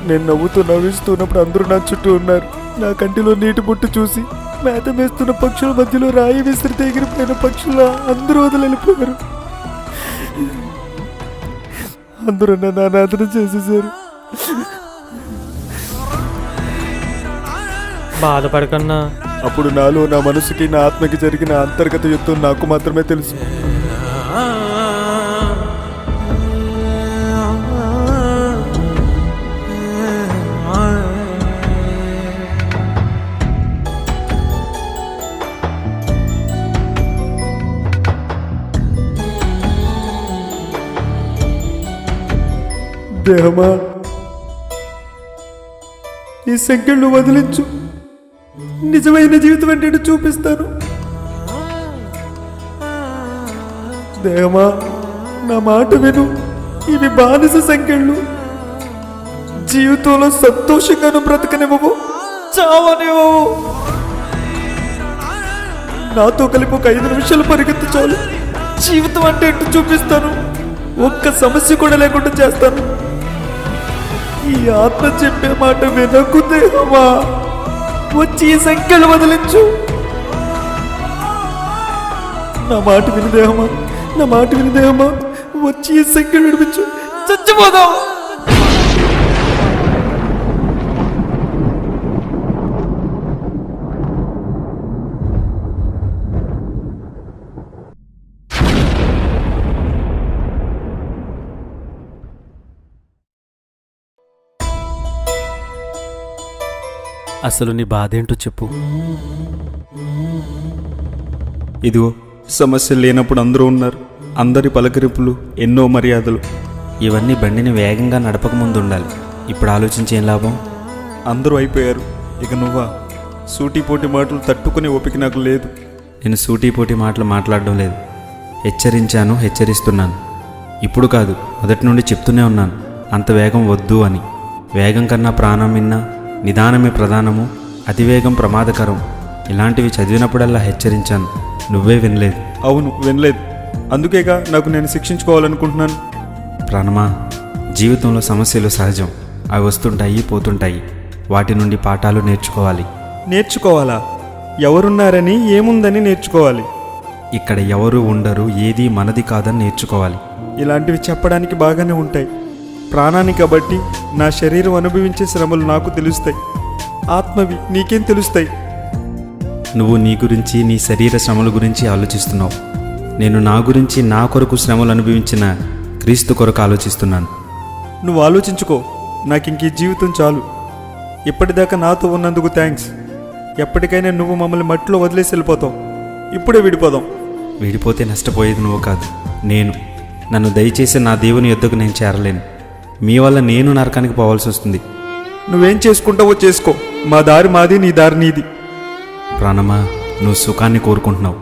నేను నవ్విస్తున్నప్పుడు అందరూ నా చుట్టూ ఉన్నారు. నా కంటిలో నీటి బొట్టు చూసి మేత మేస్తున్న పక్షుల మధ్యలో రాయి విసిరితే ఎగిరిపోయిన పక్షుల అందరూ వదిలిపోయారు. అందరూ నన్ను అనాథన చేసేసారు. బాధపడకన్నా. అప్పుడు నాలో, నా మనసుకి, నా ఆత్మకి జరిగిన అంతర్గత యుద్ధం నాకు మాత్రమే తెలుసు. దేహమా, ఈ సంఖ్యలు వదిలించు. నిజమైన జీవితం అంటే చూపిస్తాను. దేహమా, నా మాట విను. ఇవి బానిస సంఖ్యలు. జీవితంలో సంతోషంగాను బ్రతకనివ్వవు, చావనివ్వవు. నాతో కలిపి ఒక 5 నిమిషాలు పరిగెత్తు చాలు. జీవితం అంటే ఏంటో చూపిస్తాను. ఒక్క సమస్య కూడా లేకుండా చేస్తాను. ఈ ఆత్మ చెప్పే మాట వినకు దేహమా. వచ్చి ఈ సంఖ్యలు వదిలించు. నా మాట విని దేహమా, నా మాట విని దేహమా. వచ్చి ఈ సంఖ్యలు విడిపించు. చచ్చిపోదాం. అసలు నీ బాధేంటో చెప్పు. ఇదిగో, సమస్యలు లేనప్పుడు అందరూ ఉన్నారు. అందరి పలకరింపులు, ఎన్నో మర్యాదలు. ఇవన్నీ బండిని వేగంగా నడపకముందు ఉండాలి. ఇప్పుడు ఆలోచించి ఏం లాభం? అందరూ అయిపోయారు, ఇక నువ్వా? సూటిపోటి మాటలు తట్టుకునే ఓపిక నాకు లేదు. నేను సూటిపోటి మాటలు మాట్లాడడం లేదు. హెచ్చరించాను, హెచ్చరిస్తున్నాను. ఇప్పుడు కాదు, మొదటి నుండి చెప్తూనే ఉన్నాను, అంత వేగం వద్దు అని. వేగం కన్నా ప్రాణం విన్నా నిదానమే ప్రధానము, అతివేగం ప్రమాదకరం. ఇలాంటివి చదివినప్పుడల్లా హెచ్చరించాను, నువ్వే వినలేదు. అవును, వినలేదు. అందుకేగా నాకు నేను శిక్షించుకోవాలనుకుంటున్నాను. ప్రాణమా, జీవితంలో సమస్యలు సహజం. అవి వస్తుంటాయి, పోతుంటాయి. వాటి నుండి పాఠాలు నేర్చుకోవాలి. నేర్చుకోవాలా? ఎవరున్నారని, ఏముందని నేర్చుకోవాలి. ఇక్కడ ఎవరు ఉండరు, ఏది మనది కాదని నేర్చుకోవాలి. ఇలాంటివి చెప్పడానికి బాగానే ఉంటాయి. ప్రాణాన్ని కాబట్టి నా శరీరం అనుభవించే శ్రమలు నాకు తెలుస్తాయి. ఆత్మవి నీకేం తెలుస్తాయి? నువ్వు నీ గురించి, నీ శరీర శ్రమల గురించి ఆలోచిస్తున్నావు. నేను నా గురించి, నా కొరకు శ్రమలు అనుభవించిన క్రీస్తు కొరకు ఆలోచిస్తున్నాను. నువ్వు ఆలోచించుకో. నాకు ఇంక ఈ జీవితం చాలు. ఇప్పటిదాకా నాతో ఉన్నందుకు థ్యాంక్స్. ఎప్పటికైనా నువ్వు మమ్మల్ని మట్టిలో వదిలేసి వెళ్ళిపోతావు. ఇప్పుడే విడిపోదాం. విడిపోతే నష్టపోయేది నువ్వు కాదు, నేను. నన్ను దయచేసి నా దేవుని యొద్దకు నేను చేరలేను. మీ వల్ల నేను నరకానికి పోవాల్సి వస్తుంది. నువ్వేం చేసుకుంటావో చేసుకో. మా దారి మాది, నీ దారి నీది. ప్రాణమా, నువ్వు సుఖాన్ని కోరుకుంటున్నావు.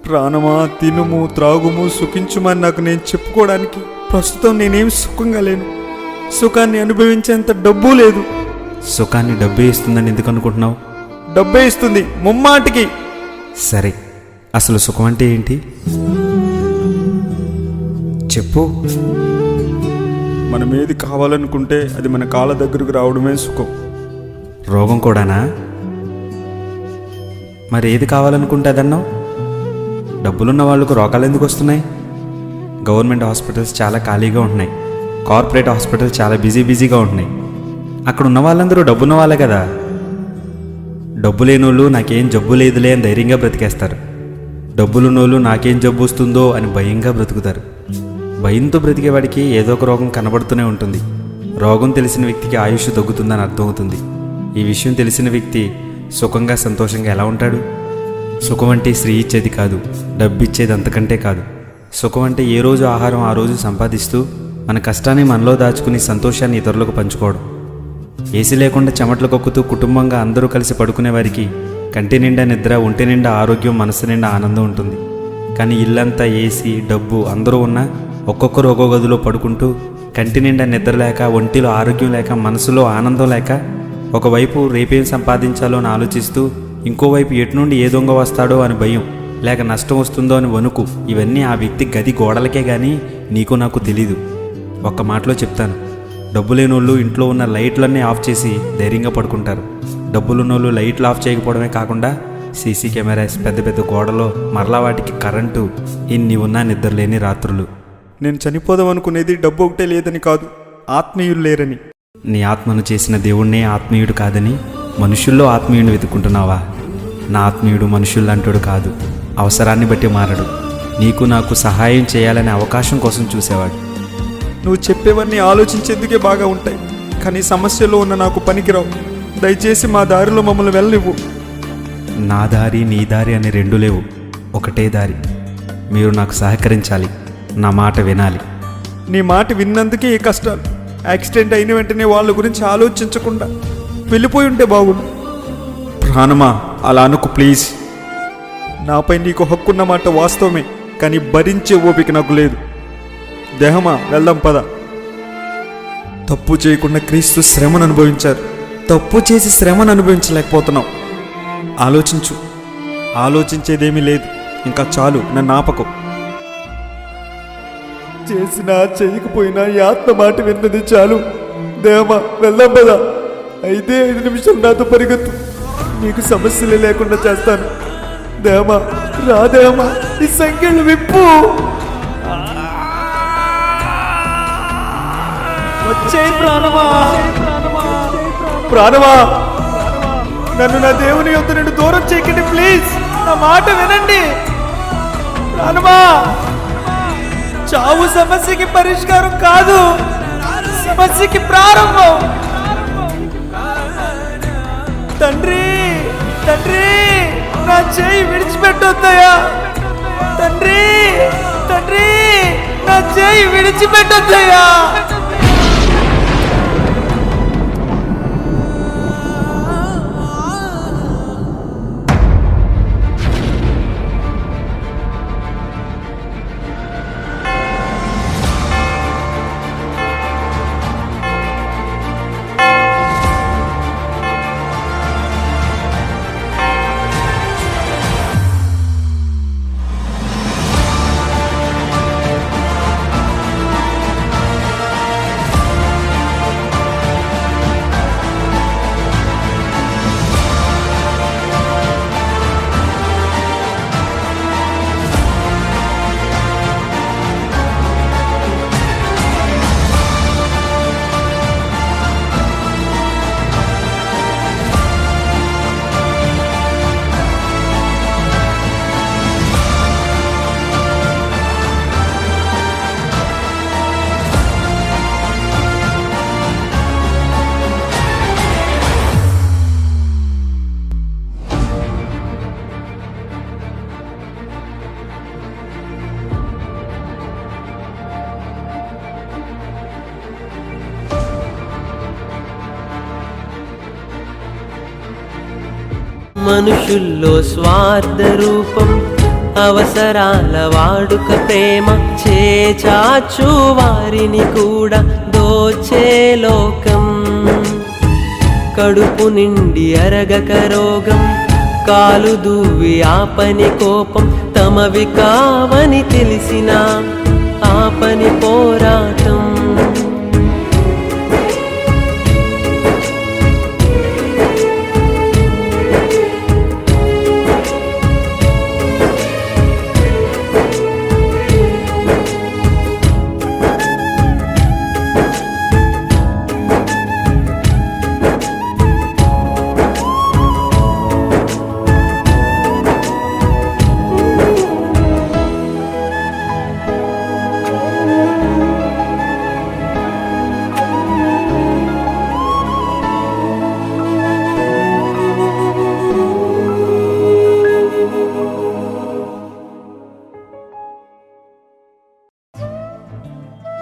ప్రాణమా, తినుము, త్రాగుము, సుఖించుమని నాకు నేను చెప్పుకోవడానికి ప్రస్తుతం నేనేం సుఖంగా లేను. సుఖాన్ని అనుభవించేంత డబ్బు లేదు. సుఖాన్ని డబ్బే ఇస్తుందని ఎందుకు అనుకుంటున్నావు? డబ్బే ఇస్తుంది, ముమ్మాటికి. సరే, అసలు సుఖం అంటే ఏంటి చెప్పు. మనం ఏది కావాలనుకుంటే అది మన కాళ్ళ దగ్గరకు రావడమే సుఖం. రోగం కూడానా? మరి ఏది కావాలనుకుంటే అదన్నావు? డబ్బులున్న వాళ్ళకు రోగాలు ఎందుకు వస్తున్నాయి? గవర్నమెంట్ హాస్పిటల్స్ చాలా ఖాళీగా ఉంటున్నాయి. కార్పొరేట్ హాస్పిటల్స్ చాలా బిజీగా ఉంటున్నాయి. అక్కడ ఉన్న వాళ్ళందరూ డబ్బున్న వాళ్ళే కదా. డబ్బు లేనోళ్ళు నాకేం జబ్బు లేదులే అని ధైర్యంగా బ్రతికేస్తారు. డబ్బులున్నోళ్ళు నాకేం జబ్బు వస్తుందో అని భయంగా బ్రతుకుతారు. భయంతో బ్రతికేవాడికి ఏదో ఒక రోగం కనబడుతూనే ఉంటుంది. రోగం తెలిసిన వ్యక్తికి ఆయుష్ తగ్గుతుందని అర్థమవుతుంది. ఈ విషయం తెలిసిన వ్యక్తి సుఖంగా, సంతోషంగా ఎలా ఉంటాడు? సుఖం అంటే స్త్రీ ఇచ్చేది కాదు, డబ్బు ఇచ్చేది అంతకంటే కాదు. సుఖం అంటే ఏ రోజు ఆహారం ఆ రోజు సంపాదిస్తూ మన కష్టాన్ని మనలో దాచుకుని సంతోషాన్ని ఇతరులకు పంచుకోవడం. ఏసీ లేకుండా చెమటలు కొక్కుతూ కుటుంబంగా అందరూ కలిసి పడుకునే వారికి కంటి నిండా నిద్ర, ఒంటి నిండా ఆరోగ్యం, మనసు నిండా ఆనందం ఉంటుంది. కానీ ఇల్లంతా ఏసీ, డబ్బు అందరూ ఉన్నా ఒక్కొక్కరు ఒక్కో గదిలో పడుకుంటూ కంటి నిండా నిద్ర లేక, ఒంటిలో ఆరోగ్యం లేక, మనసులో ఆనందం లేక, ఒకవైపు రేపేం సంపాదించాలో అని ఆలోచిస్తూ ఇంకోవైపు ఎటు నుండి ఏ దొంగ వస్తాడో అని భయం, లేక నష్టం వస్తుందో అని వణుకు. ఇవన్నీ ఆ వ్యక్తి గది గోడలకే కానీ నీకు నాకు తెలీదు. ఒక్క మాటలో చెప్తాను, డబ్బు లేనోళ్ళు ఇంట్లో ఉన్న లైట్లన్నీ ఆఫ్ చేసి ధైర్యంగా పడుకుంటారు. డబ్బులున్నోళ్ళు లైట్లు ఆఫ్ చేయకపోవడమే కాకుండా సీసీ కెమెరాస్, పెద్ద పెద్ద గోడలో మరలా వాటికి కరెంటు, ఇన్ని ఉన్నా నిద్రలేని రాత్రులు. నేను చనిపోదాం అనుకునేది డబ్బు ఒకటే లేదని కాదు, ఆత్మీయులు లేరని. నీ ఆత్మను చేసిన దేవుణ్ణే ఆత్మీయుడు కాదని మనుషుల్లో ఆత్మీయుడిని వెతుక్కుంటున్నావా? నా ఆత్మీయుడు మనుషుల్లాంటోడు కాదు, అవసరాన్ని బట్టి మారడు. నీకు నాకు సహాయం చేయాలనే అవకాశం కోసం చూసేవాడు. నువ్వు చెప్పేవన్నీ ఆలోచించేందుకే బాగా ఉంటాయి, కానీ సమస్యలో ఉన్న నాకు పనికిరావు. దయచేసి మా దారిలో మమ్మల్ని వెళ్ళనివ్వు. నా దారి, నీ దారి అని రెండు లేవు, ఒకటే దారి. మీరు నాకు సహకరించాలి, నా మాట వినాలి. నీ మాట విన్నందుకే ఈ కష్టాలు. యాక్సిడెంట్ అయిన వెంటనే వాళ్ళ గురించి ఆలోచించకుండా వెళ్ళిపోయి ఉంటే బాగుండు. ప్రాణమా, అలా అనుకు ప్లీజ్. నాపై నీకు హక్కున్న మాట వాస్తవమే, కానీ భరించే ఓపిక నాకు లేదు. దేహమా, వెళ్దాం పద. తప్పు చేయకుండా క్రీస్తు శ్రమను అనుభవించారు. తప్పు చేసి శ్రమను అనుభవించలేకపోతున్నాం. ఆలోచించు. ఆలోచించేదేమీ లేదు. ఇంకా చాలు, నన్ను ఆపకు. చేసినా చేయకపోయినా ఈ ఆత్మ మాట విన్నది చాలు. దేహమా, వెళ్దాం పద. 5 నిమిషాలు నాతో పరిగెత్తు. నీకు సమస్యలే లేకుండా చేస్తాను. దేహమా, రా దేహమా, ఈ సంఖ్యలు విప్పు. వచ్చే ప్రాణమా, ప్రాణమా, నన్ను నా దేవుని యొద్ద నుండి దూరం చేయకండి ప్లీజ్. నా మాట వినండి ప్రాణమా. చావు సమస్యకి పరిష్కారం కాదు, సమస్యకి ప్రారంభం. తండ్రి, తండ్రి, నా చేయి విడిచిపెట్టొద్దయ్యా. తండ్రి, తండ్రి, నా చేయి చెయ్యి విడిచిపెట్టొద్దయ్యా. మనుషుల్లో స్వార్థ రూపం, అవసరాల వాడుక ప్రేమ, చేచాచు వారిని కూడా దోచే లోకం. కడుపు నిండి అరగక రోగం, కాలు దువ్వి ఆపని కోపం, తమవి కావని తెలిసిన ఆపని పోరాటం.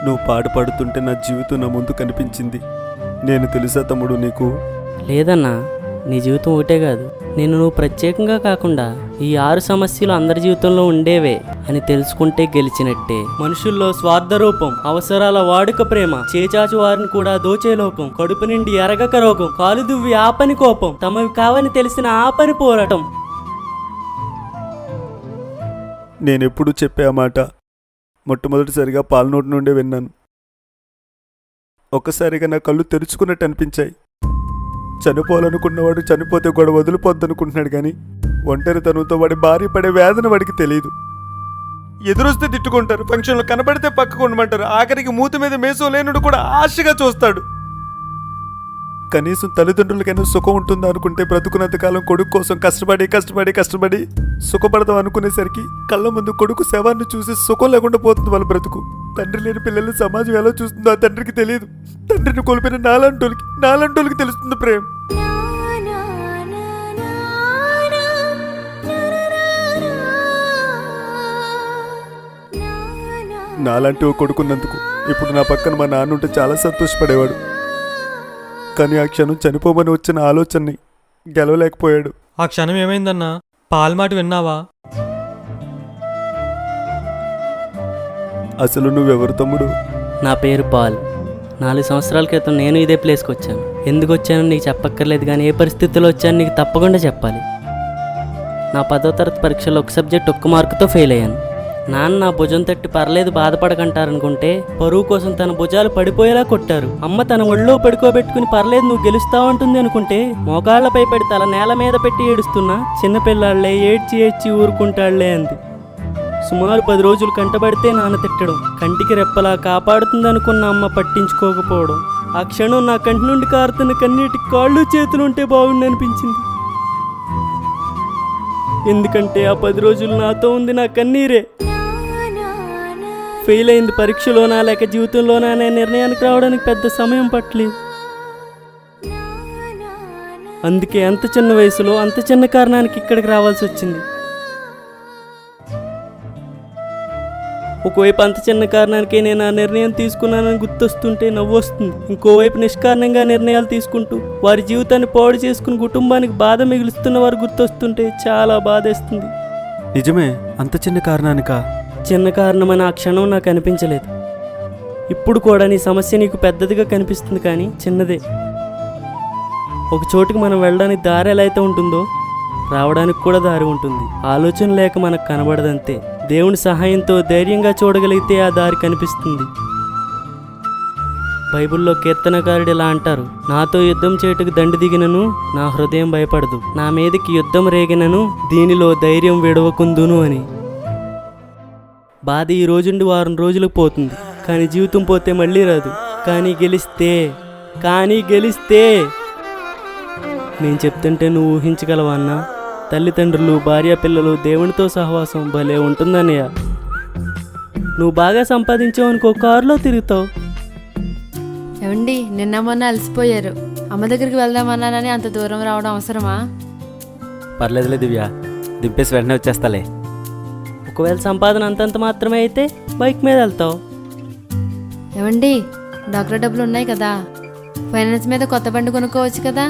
నువ్వు పాడుతుంటే నా జీవితం నా ముందు కనిపించింది. నేను తెలుసా తమ్ముడు నీకు? లేదన్నా, నీ జీవితం ఒకటే కాదు, నువ్వు ప్రత్యేకంగా కాకుండా ఈ 6 సమస్యలు అందరి జీవితంలో ఉండేవే అని తెలుసుకుంటే గెలిచినట్టే. మనుషుల్లో స్వార్థ రూపం, అవసరాల వాడుక ప్రేమ, చేచాచు వారిని కూడా దోచే లోకం, కడుపు నిండి ఎరగక రోగం, కాలు దువ్వి ఆపని కోపం, తమవి కావని తెలిసిన ఆపని పోరాటం. నేనెప్పుడు చెప్పే ఆ మాట మొట్టమొదటిసారిగా పాలనోటి నుండే విన్నాను. ఒక్కసారిగా నా కళ్ళు తెరుచుకున్నట్టు అనిపించాయి. చనిపోవాలనుకున్నవాడు చనిపోతే కూడా వదిలిపోద్దనుకుంటున్నాడు కానీ ఒంటరితనంతో వాడి భార్య పడే వేదన వాడికి తెలియదు. ఎదురొస్తే తిట్టుకుంటారు, ఫంక్షన్లో కనబడితే పక్కకు ఉండమంటారు, ఆఖరికి మూతి మీద మేసం లేనుడు కూడా ఆశగా చూస్తాడు. కనీసం తల్లిదండ్రులకైనా సుఖం ఉంటుందా అనుకుంటే బ్రతుకున్నంతకాలం కొడుకు కోసం కష్టపడి సుఖపడదాం అనుకునేసరికి కళ్ళ ముందు కొడుకు శవాన్ని చూసి సుఖం లేకుండా పోతుంది వాళ్ళ బ్రతుకు. తండ్రి లేని పిల్లల్ని సమాజం ఎలా చూస్తుందో ఆ తండ్రికి తెలియదు. తండ్రిని కోల్పోయిన నాలంటోళ్ళకి తెలుస్తుంది ప్రేమ. నాలాంటి ఓ కొడుకున్నందుకు ఇప్పుడు నా పక్కన మా నాన్న ఉంటే చాలా సంతోషపడేవాడు. కానీ ఆ క్షణం చనిపోమని వచ్చిన ఆలోచనని గెలవలేకపోయాడు. ఆ క్షణం ఏమైందన్నా? పాల్మాట విన్నావా? అసలు నువ్వెవరు తమ్ముడు? నా పేరు పాల్. 4 సంవత్సరాల క్రితం నేను ఇదే ప్లేస్కి వచ్చాను. ఎందుకు వచ్చానో నీకు చెప్పక్కర్లేదు, కానీ ఏ పరిస్థితుల్లో వచ్చానో నీకు తప్పకుండా చెప్పాలి. నా 10వ తరగతి పరీక్షలో ఒక సబ్జెక్ట్ 1 మార్కుతో ఫెయిల్ అయ్యాను. నాన్న నా భుజం తట్టి పర్లేదు బాధపడకంటారనుకుంటే పరువు కోసం తన భుజాలు పడిపోయేలా కొట్టారు. అమ్మ తన ఒళ్ళో పడుకోబెట్టుకుని పర్లేదు నువ్వు గెలుస్తావంటుంది అనుకుంటే మోకాళ్లపై పడి తల నేల మీద పెట్టి ఏడుస్తున్నా చిన్నపిల్లాళ్లే ఏడ్చి ఊరుకుంటాళ్లే అంది. సుమారు 10 రోజులు కంటబడితే నాన్న తిట్టడం, కంటికి రెప్పలా కాపాడుతుందనుకున్న అమ్మ పట్టించుకోకపోవడం. ఆ క్షణం నా కంటి నుండి కారుతున్న కన్నీటికి కాళ్ళు చేతులు ఉంటే బాగుండనిపించింది. ఎందుకంటే ఆ 10 రోజులు నాతో ఉంది నా కన్నీరే. ఫెయిల్ అయింది పరీక్షలోనా లేక జీవితంలోనా అనే నిర్ణయానికి రావడానికి పెద్ద సమయం పట్టలేదు. అందుకే అంత చిన్న వయసులో అంత చిన్న కారణానికి ఇక్కడికి రావాల్సి వచ్చింది. ఒకవైపు అంత చిన్న కారణానికే నేను ఆ నిర్ణయం తీసుకున్నానని గుర్తొస్తుంటే నవ్వు వస్తుంది. ఇంకోవైపు నిష్కారణంగా నిర్ణయాలు తీసుకుంటూ వారి జీవితాన్ని పాడు చేసుకుని కుటుంబానికి బాధ మిగులుస్తున్న వారు గుర్తొస్తుంటే చాలా బాధేస్తుంది. నిజమే, అంత చిన్న కారణానికా? చిన్న కారణమని ఆ క్షణం నాకు అనిపించలేదు. ఇప్పుడు కూడా నీ సమస్య నీకు పెద్దదిగా కనిపిస్తుంది, కానీ చిన్నదే. ఒక చోటుకి మనం వెళ్ళడానికి దారి ఎలా అయితే ఉంటుందో రావడానికి కూడా దారి ఉంటుంది. ఆలోచన లేక మనకు కనబడదంతే. దేవుని సహాయంతో ధైర్యంగా చూడగలిగితే ఆ దారి కనిపిస్తుంది. బైబిల్లో కీర్తనకారుడు ఇలా అంటారు, నాతో యుద్ధం చేయుటకు దండి దిగినను నా హృదయం భయపడదు, నా మీదకి యుద్ధం రేగినను దీనిలో ధైర్యం విడవకుందును అని. బాధ ఈ రోజుండి వారం రోజులకు పోతుంది, కానీ జీవితం పోతే మళ్ళీ రాదు. కానీ గెలిస్తే నేను చెప్తుంటే నువ్వు ఊహించగలవా అన్నా? తల్లిదండ్రులు, భార్య, పిల్లలు, దేవునితో సహవాసం భలే ఉంటుందన్నయ్య. నువ్వు బాగా సంపాదించావు అనుకో, కారులో తిరుగుతావు. ఏమండి, నిన్న మొన్న అలసిపోయారు, అమ్మ దగ్గరికి వెళ్దామన్నానని అంత దూరం రావడం అవసరమా? పర్లేదులే దివ్య, దింపేసి వెంటనే వచ్చేస్తాలే. ఒకవేళ సంపాదన అంతంత మాత్రమే అయితే బైక్ మీద వెళ్తావు. ఏమండి, డాక్టర్ డబ్బులు ఉన్నాయి కదా, ఫైనాన్స్ మీద కొత్త బండి కొనుక్కోవచ్చు కదా.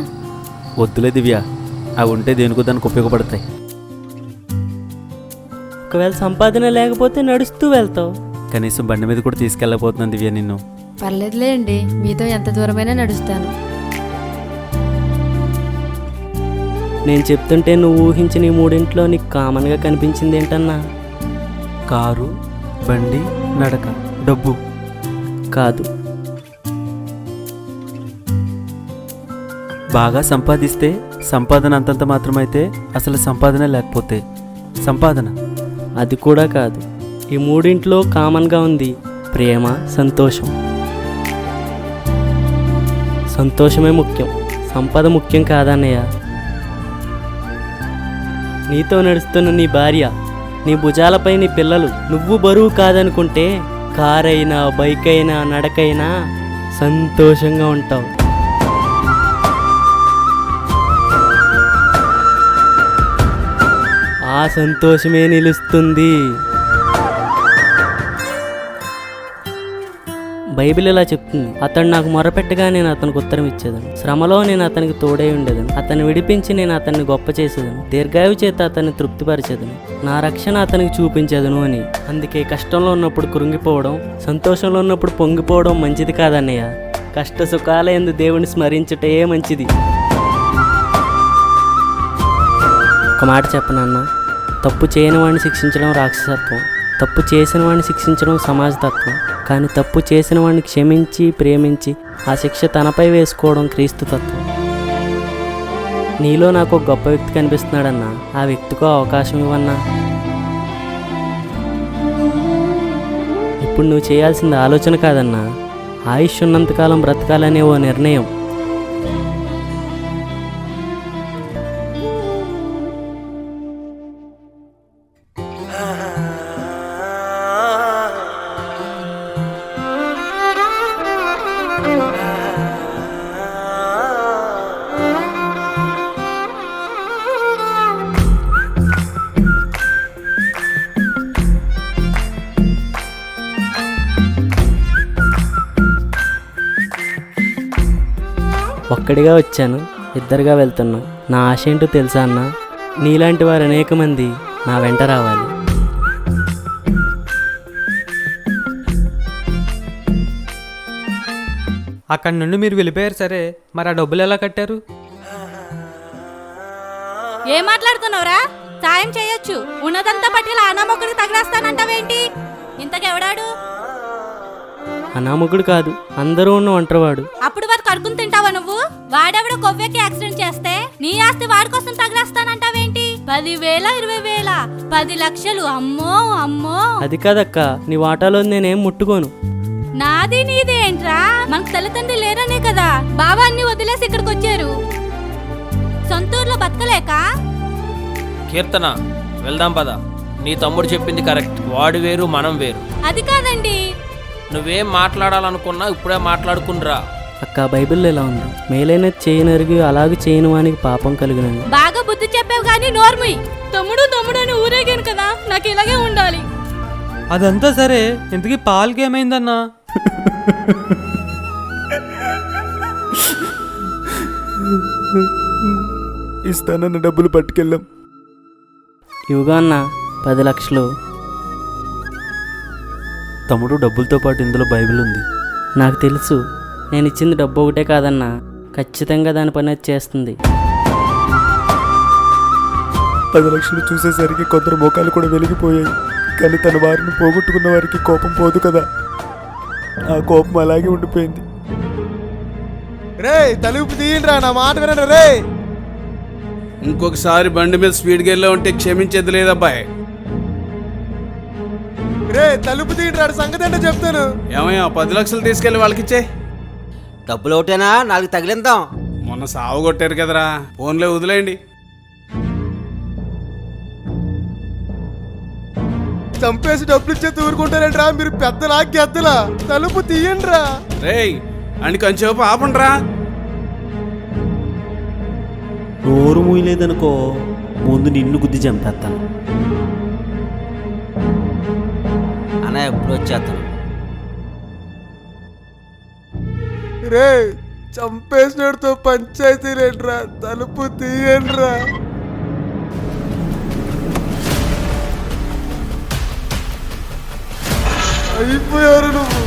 వద్దులే దివ్య, అవి ఉంటే దేనికో దానికి ఉపయోగపడతాయి. ఒకవేళ సంపాదన లేకపోతే నడుస్తూ వెళ్తావు. కనీసం బండి మీద కూడా తీసుకెళ్ళకపోతున్నాను దివ్య నిన్ను. పర్లేదులే అండి, మీతో ఎంత దూరమైనా నడుస్తాను. నేను చెప్తుంటే నువ్వు ఊహించిన ఈ మూడింట్లో నీకు కామన్గా కనిపించింది ఏంటన్నా? కారు, బండి, నడక, డబ్బు. కాదు. బాగా సంపాదిస్తే సంపాదన అంతంత మాత్రమైతే అసలు సంపాదన లేకపోతే సంపాదన. అది కూడా కాదు. ఈ మూడింట్లో కామన్గా ఉంది ప్రేమ, సంతోషం. సంతోషమే ముఖ్యం, సంపద ముఖ్యం కాదన్నయ్య. నీతో నడుస్తున్న నీ భార్య, నీ భుజాలపై నీ పిల్లలు, నువ్వు బరువు కాదనుకుంటే కారైనా, బైక్ అయినా, నడకైనా సంతోషంగా ఉంటావు. ఆ సంతోషమే నిలుస్తుంది. బైబిల్ ఇలా చెప్తుంది, అతడు నాకు మొరపెట్టగా నేను అతనికి ఉత్తరం ఇచ్చేదను, శ్రమలో నేను అతనికి తోడై ఉండేదను, అతన్ని విడిపించి నేను అతన్ని గొప్ప చేసేదను, దీర్ఘాయు చేత అతన్ని తృప్తిపరిచేదను, నా రక్షణ అతనికి చూపించేదను అని. అందుకే కష్టంలో ఉన్నప్పుడు కృంగిపోవడం, సంతోషంలో ఉన్నప్పుడు పొంగిపోవడం మంచిది కాదన్నయ్య. కష్ట సుఖాలయందు దేవుని స్మరించుటే మంచిది. ఒక మాట చెప్పనన్నా, తప్పు చేయని వాడిని శిక్షించడం రాక్షసత్వం, తప్పు చేసిన వాడిని శిక్షించడం సమాజతత్వం, కానీ తప్పు చేసిన వాడిని క్షమించి, ప్రేమించి ఆ శిక్ష తనపై వేసుకోవడం క్రీస్తు తత్వం. నీలో నాకు ఒక గొప్ప వ్యక్తి కనిపిస్తున్నాడన్నా, ఆ వ్యక్తికో అవకాశం ఇవ్వన్నా. ఇప్పుడు నువ్వు చేయాల్సింది ఆలోచన కాదన్నా, ఆయుష్ ఉన్నంతకాలం బ్రతకాలనే ఓ నిర్ణయం. ఒక్కడిగా వచ్చాను, ఇద్దరుగా వెళ్తున్నా. నా ఆశ ఏంటో తెలుసా అన్న? నీలాంటి వారు అనేక మంది నా వెంట రావాలి. అక్కడి నుండి మీరు వెళ్ళిపోయారు సరే, మరి ఆ డబ్బులు ఎలా కట్టారు? ఏం మాట్లాడుతున్నావురా? సాయం చేయొచ్చు, ఉన్నదంతా పట్టిల అనామొక్కడికి తగిలేస్తానంటావేంటి? ఇంతకెవడాడు? అనామకుడు కాదు, అందరూ ఉన్న ఒంటరివాడు. అప్పుడు వాడు కడుకుని తింటావా నువ్వు? వాడెవడో కొవ్వెక్కి యాక్సిడెంట్ చేస్తే నీ ఆస్తి వాడి కోసం తగిలేస్తానంటావేంటి? 10,000, 20,000, 10 లక్షలు, అమ్మో అమ్మో. అది కాదక్క, నీ వాటాలో నేనేం ముట్టుకోను. నాది నీది ఏంట్రా? మనకు తల్లిదండ్రి లేరనే కదా బాబా అన్ని వదిలేసి ఇక్కడికి వచ్చారు. సొంతూరులో బతకలేక. కీర్తన, వెళ్దాం పద. నీ తమ్ముడు చెప్పింది కరెక్ట్, వాడు వేరు మనం వేరు. అది కాదండి, నువ్వేం మాట్లాడాలనుకున్నా ఇప్పుడే మాట్లాడుకునిరా. అక్క, బైబిల్లో ఇలా ఉంది, మేలైనది చేయనరిగి అలాగే చేయని వానికి పాపం కలిగినని. బాగా బుద్ధి చెప్పావు కానీ నోర్ముయ్. తమ్ముడు తమ్ముడు అని ఊరేగాను కదా, నాకు ఇలాగే ఉండాలి. అదంతా సరే, ఇంతకీ పాలకి ఏమైందన్నా? ఇస్తానన్న డబ్బులు పట్టుకెళ్ళాం. ఇవిగా అన్న 10 లక్షలు. తమ్ముడు, డబ్బులతో పాటు ఇందులో బైబిల్ ఉంది. నాకు తెలుసు, నేను ఇచ్చింది డబ్బు ఒకటే కాదన్నా, ఖచ్చితంగా దాని పని అది చేస్తుంది. 10 లక్షలు చూసేసరికి కొందరు ముఖాలు కూడా వెలిగిపోయాయి. కానీ తన వారిని పోగొట్టుకున్న వారికి కోపం పోదు కదా, ఆ కోపం అలాగే ఉండిపోయింది. రే తలుపు తీయండిరా, నా మాట వినండి రే. ఇంకొకసారి బండి మీద స్పీడ్గా వెళ్ళా ఉంటే క్షమించేది లేదబ్బాయి. రే తలుపు తీయండిరా, సంగతి అంటే చెప్తాను. ఏమయ్యా 10 లక్షలు తీసుకెళ్ళి వాళ్ళకిచ్చే. డబ్బులు ఒకటేనా, 4 తగిలిందాం. మొన్న సావు కొట్టారు కదరా, ఫోన్లే వదిలేయండి. చంపేసి డబ్బులు ఇచ్చే ఊరుకుంటారంట్రా, మీరు పెద్దలా గెద్దలా. తలుపు తీయండిరా. రేయ్ అని కొంచెంసేపు ఆపండ్రా. నోరు మూయలేదనుకో, ముందు నిన్ను గుద్ది చంపేస్తాను. అన్న ఎప్పుడు వచ్చేస్తాను. రే చంపేసినడితో పంచాయతీ రేట్రా, తలుపు తీయండిరా. అయిపోయారు నువ్వు.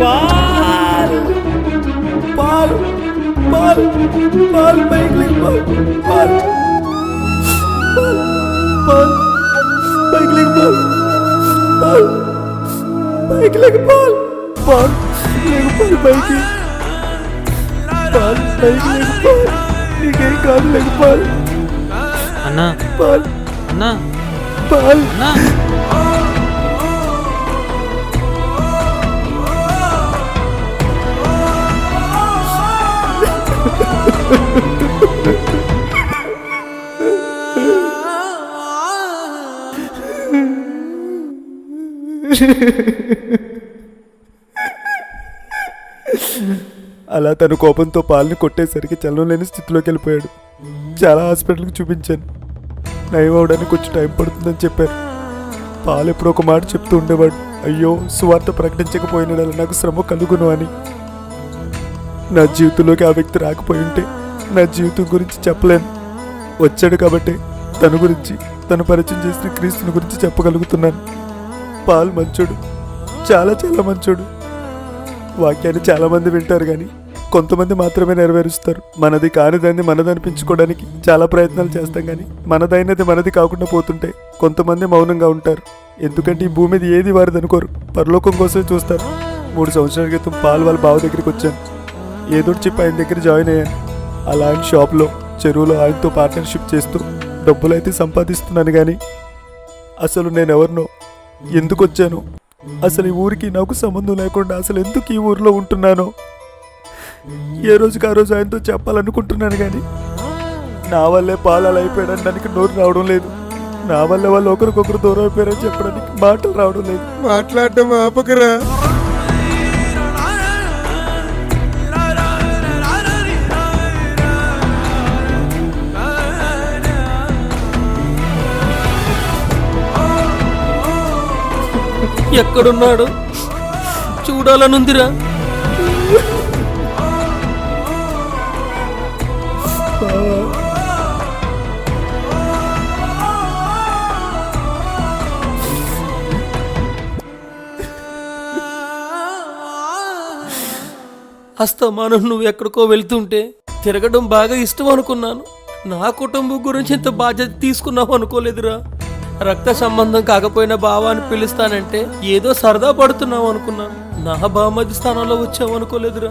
పాల్ పాల్ పాల్ పాల్ పైకి పాల్ పాల్ పాల్ పైకి పాల్ పాల్ పైకి పాల్ పాల్ పాల్ పైకి పాల్ పైకి పాల్ నీకేం కాదు లేక పాల్. అన్నా పాల్ అన్నా పాల్ అన్నా అలా తన కోపంతో పాలని కొట్టేసరికి చలనం లేని స్థితిలోకి వెళ్ళిపోయాడు. చాలా హాస్పిటల్కి చూపించాను, నయం అవడానికి కొంచెం టైం పడుతుందని చెప్పారు. పాలు ఎప్పుడు ఒక మాట చెప్తూ ఉండేవాడు, అయ్యో సువార్త ప్రకటించకపోయిన నాకు శ్రమ కలుగును అని. నా జీవితంలోకి ఆ వ్యక్తి రాకపోయి ఉంటే నా జీవితం గురించి చెప్పలేను. వచ్చాడు కాబట్టి తన గురించి, తను పరిచయం చేసిన క్రీస్తుని గురించి చెప్పగలుగుతున్నాను. పాల్ మంచోడు, చాలా చాలా మంచోడు. వాక్యాన్ని చాలామంది వింటారు కానీ కొంతమంది మాత్రమే నెరవేరుస్తారు. మనది కానిదాన్ని మనదనిపించుకోవడానికి చాలా ప్రయత్నాలు చేస్తాం కానీ మనదైనది మనది కాకుండా పోతుంటే కొంతమంది మౌనంగా ఉంటారు. ఎందుకంటే ఈ భూమి మీద ఏది వారిది అనుకోరు, పరలోకం కోసమే చూస్తారు. 3 సంవత్సరాల క్రితం పాల్ వాళ్ళ బావ దగ్గరికి వచ్చాను. ఏదో చెప్పి ఆయన దగ్గర జాయిన్ అయ్యాను. అలా ఆయన షాప్లో, చెరువులో ఆయనతో పార్ట్నర్షిప్ చేస్తూ డబ్బులైతే సంపాదిస్తున్నాను. కానీ అసలు నేను ఎవరినో, ఎందుకు వచ్చాను, అసలు ఈ ఊరికి నాకు సంబంధం లేకుండా అసలు ఎందుకు ఈ ఊరిలో ఉంటున్నానో ఏ రోజుకి ఆ రోజు ఆయనతో చెప్పాలనుకుంటున్నాను. కానీ నా వల్లే పాలు అలా అయిపోయాడనడానికి నోరు రావడం లేదు. నా వల్లే వాళ్ళు ఒకరికొకరు దూరం అయిపోయారని చెప్పడానికి మాటలు రావడం లేదు. మాట్లాడటం ఆపకరా. ఎక్కడున్నాడు చూడాలనుందిరా. అస్తమానం నువ్వు ఎక్కడికో వెళ్తుంటే తిరగడం బాగా ఇష్టం అనుకున్నాను. నా కుటుంబం గురించి ఇంత బాధ్యత తీసుకున్నావు అనుకోలేదురా. రక్త సంబంధం కాకపోయినా బావాని పిలుస్తానంటే ఏదో సరదా పడుతున్నావు అనుకున్నాను. నా బామది స్థానంలో వచ్చావు అనుకోలేదురా.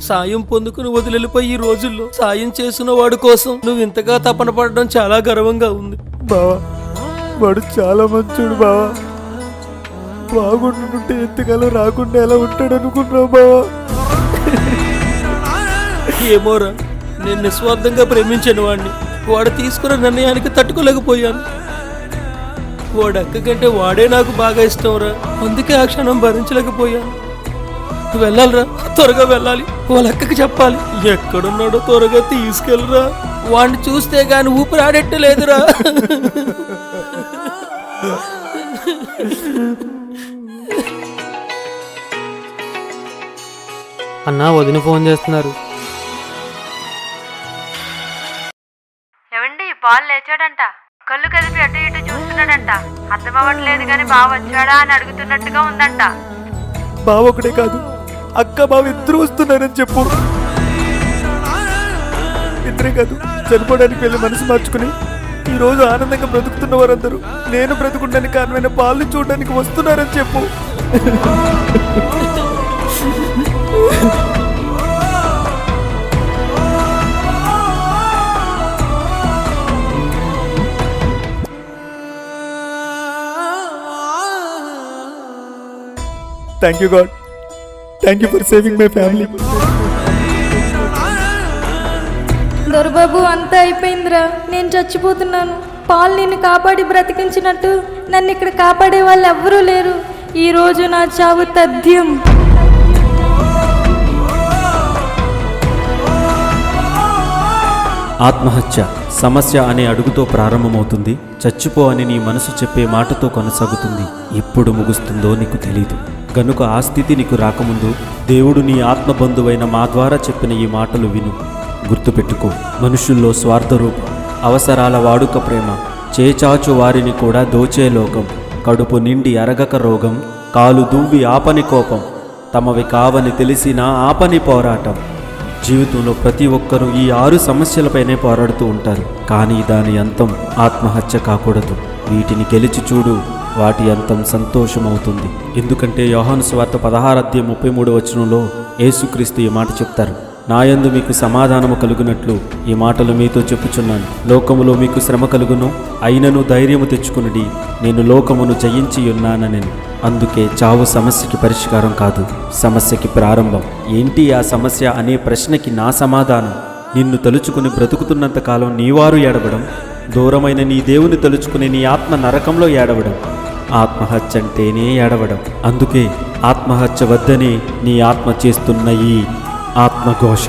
సాయం పొందుకుని వదిలిపోయి ఈ రోజుల్లో సాయం చేసిన వాడి కోసం నువ్వు ఇంతగా తపన పడడం చాలా గర్వంగా ఉంది. బావా, వాడు చాలా మంచోడు బావా. బాగుంటుంటే ఎంతకాలం రాకుండా ఎలా ఉంటాడు అనుకున్నావు బావా. ఏమోరా, నేను నిస్వార్థంగా ప్రేమించిన వాడిని. వాడు తీసుకున్న నిర్ణయానికి తట్టుకోలేకపోయాను. వాడు అక్క కంటే వాడే నాకు బాగా ఇష్టంరా. అందుకే ఆ క్షణం భరించలేకపోయాను. వెళ్ళాలిరా, త్వరగా వెళ్ళాలి. వాళ్ళ అక్కకి చెప్పాలి. ఎక్కడున్నాడో త్వరగా తీసుకెళ్ళరా. వాడిని చూస్తే గాని ఊపిరాడెట్టు లేదురా. అన్నా వదిన ఫోన్ చేస్తున్నారు. ఏమండి పాలు లేచాడంట. కళ్ళు కదిపి అటు ఇటు చూస్తున్నాడంట. అర్థం అవ్వట్లేదు కానీ బావ వచ్చాడా అని అడుగుతున్నట్టుగా ఉందంట. బావ ఒకటే కాదు, అక్క బావ ఇద్దరు వస్తున్నారని చెప్పు. ఇద్దరే కాదు, చనిపోవడానికి వెళ్ళి మనసు మార్చుకుని ఈ రోజు ఆనందంగా బ్రతుకుతున్న వారందరూ నేను బ్రతుకుండానికి కారణమైన పాలు చూడడానికి వస్తున్నారని చెప్పు. Thank you God, thank you for saving my family. Dorababu అంతా అయిపోయిందిరా, నేను చచ్చిపోతున్నాను. పాలు నిన్ను కాపాడి బ్రతికించినట్టు నన్ను ఇక్కడ కాపాడే వాళ్ళు ఎవ్వరూ లేరు. ఈరోజు నా చావు తథ్యం. ఆత్మహత్య సమస్య అనే అడుగుతో ప్రారంభమవుతుంది. చచ్చిపో అని నీ మనసు చెప్పే మాటతో కొనసాగుతుంది. ఎప్పుడు ముగుస్తుందో నీకు తెలీదు. గనుక ఆ స్థితి నీకు రాకముందు దేవుడు నీ ఆత్మబంధువైన మా ద్వారా చెప్పిన ఈ మాటలు విను. గుర్తుపెట్టుకో, మనుషుల్లో స్వార్థరూపం, అవసరాల వాడుక ప్రేమ, చేచాచు వారిని కూడా దోచే లోకం, కడుపు నిండి అరగక రోగం, కాలు దువ్వి ఆపని కోపం, తమవి కావని తెలిసిన ఆపని పోరాటం. జీవితంలో ప్రతి ఒక్కరూ ఈ 6 సమస్యలపైనే పోరాడుతూ ఉంటారు. కానీ దాని అంతం ఆత్మహత్య కాకూడదు. వీటిని గెలిచి చూడు, వాటి అంతం సంతోషమవుతుంది. ఎందుకంటే యోహాను సువార్త 16:33 యేసుక్రీస్తు ఈ మాట చెప్తారు. నాయందు మీకు సమాధానము కలుగునట్లు ఈ మాటలు మీతో చెప్పుచున్నాను. లోకములో మీకు శ్రమ కలుగును, అయినను ధైర్యము తెచ్చుకునుడి, నేను లోకమును జయించి ఉన్నానని. అందుకే చావు సమస్యకి పరిష్కారం కాదు, సమస్యకి ప్రారంభం. ఏంటి ఆ సమస్య అనే ప్రశ్నకి నా సమాధానం, నిన్ను తలుచుకుని బ్రతుకుతున్నంత కాలం నీవారు ఏడవడం, దూరమైన నీ దేవుని తలుచుకుని నీ ఆత్మ నరకంలో ఏడవడం. ఆత్మహత్య అంటేనే ఏడవడం. అందుకే ఆత్మహత్య వద్దని నీ ఆత్మ చేస్తున్న ఈ ఆత్మఘోష.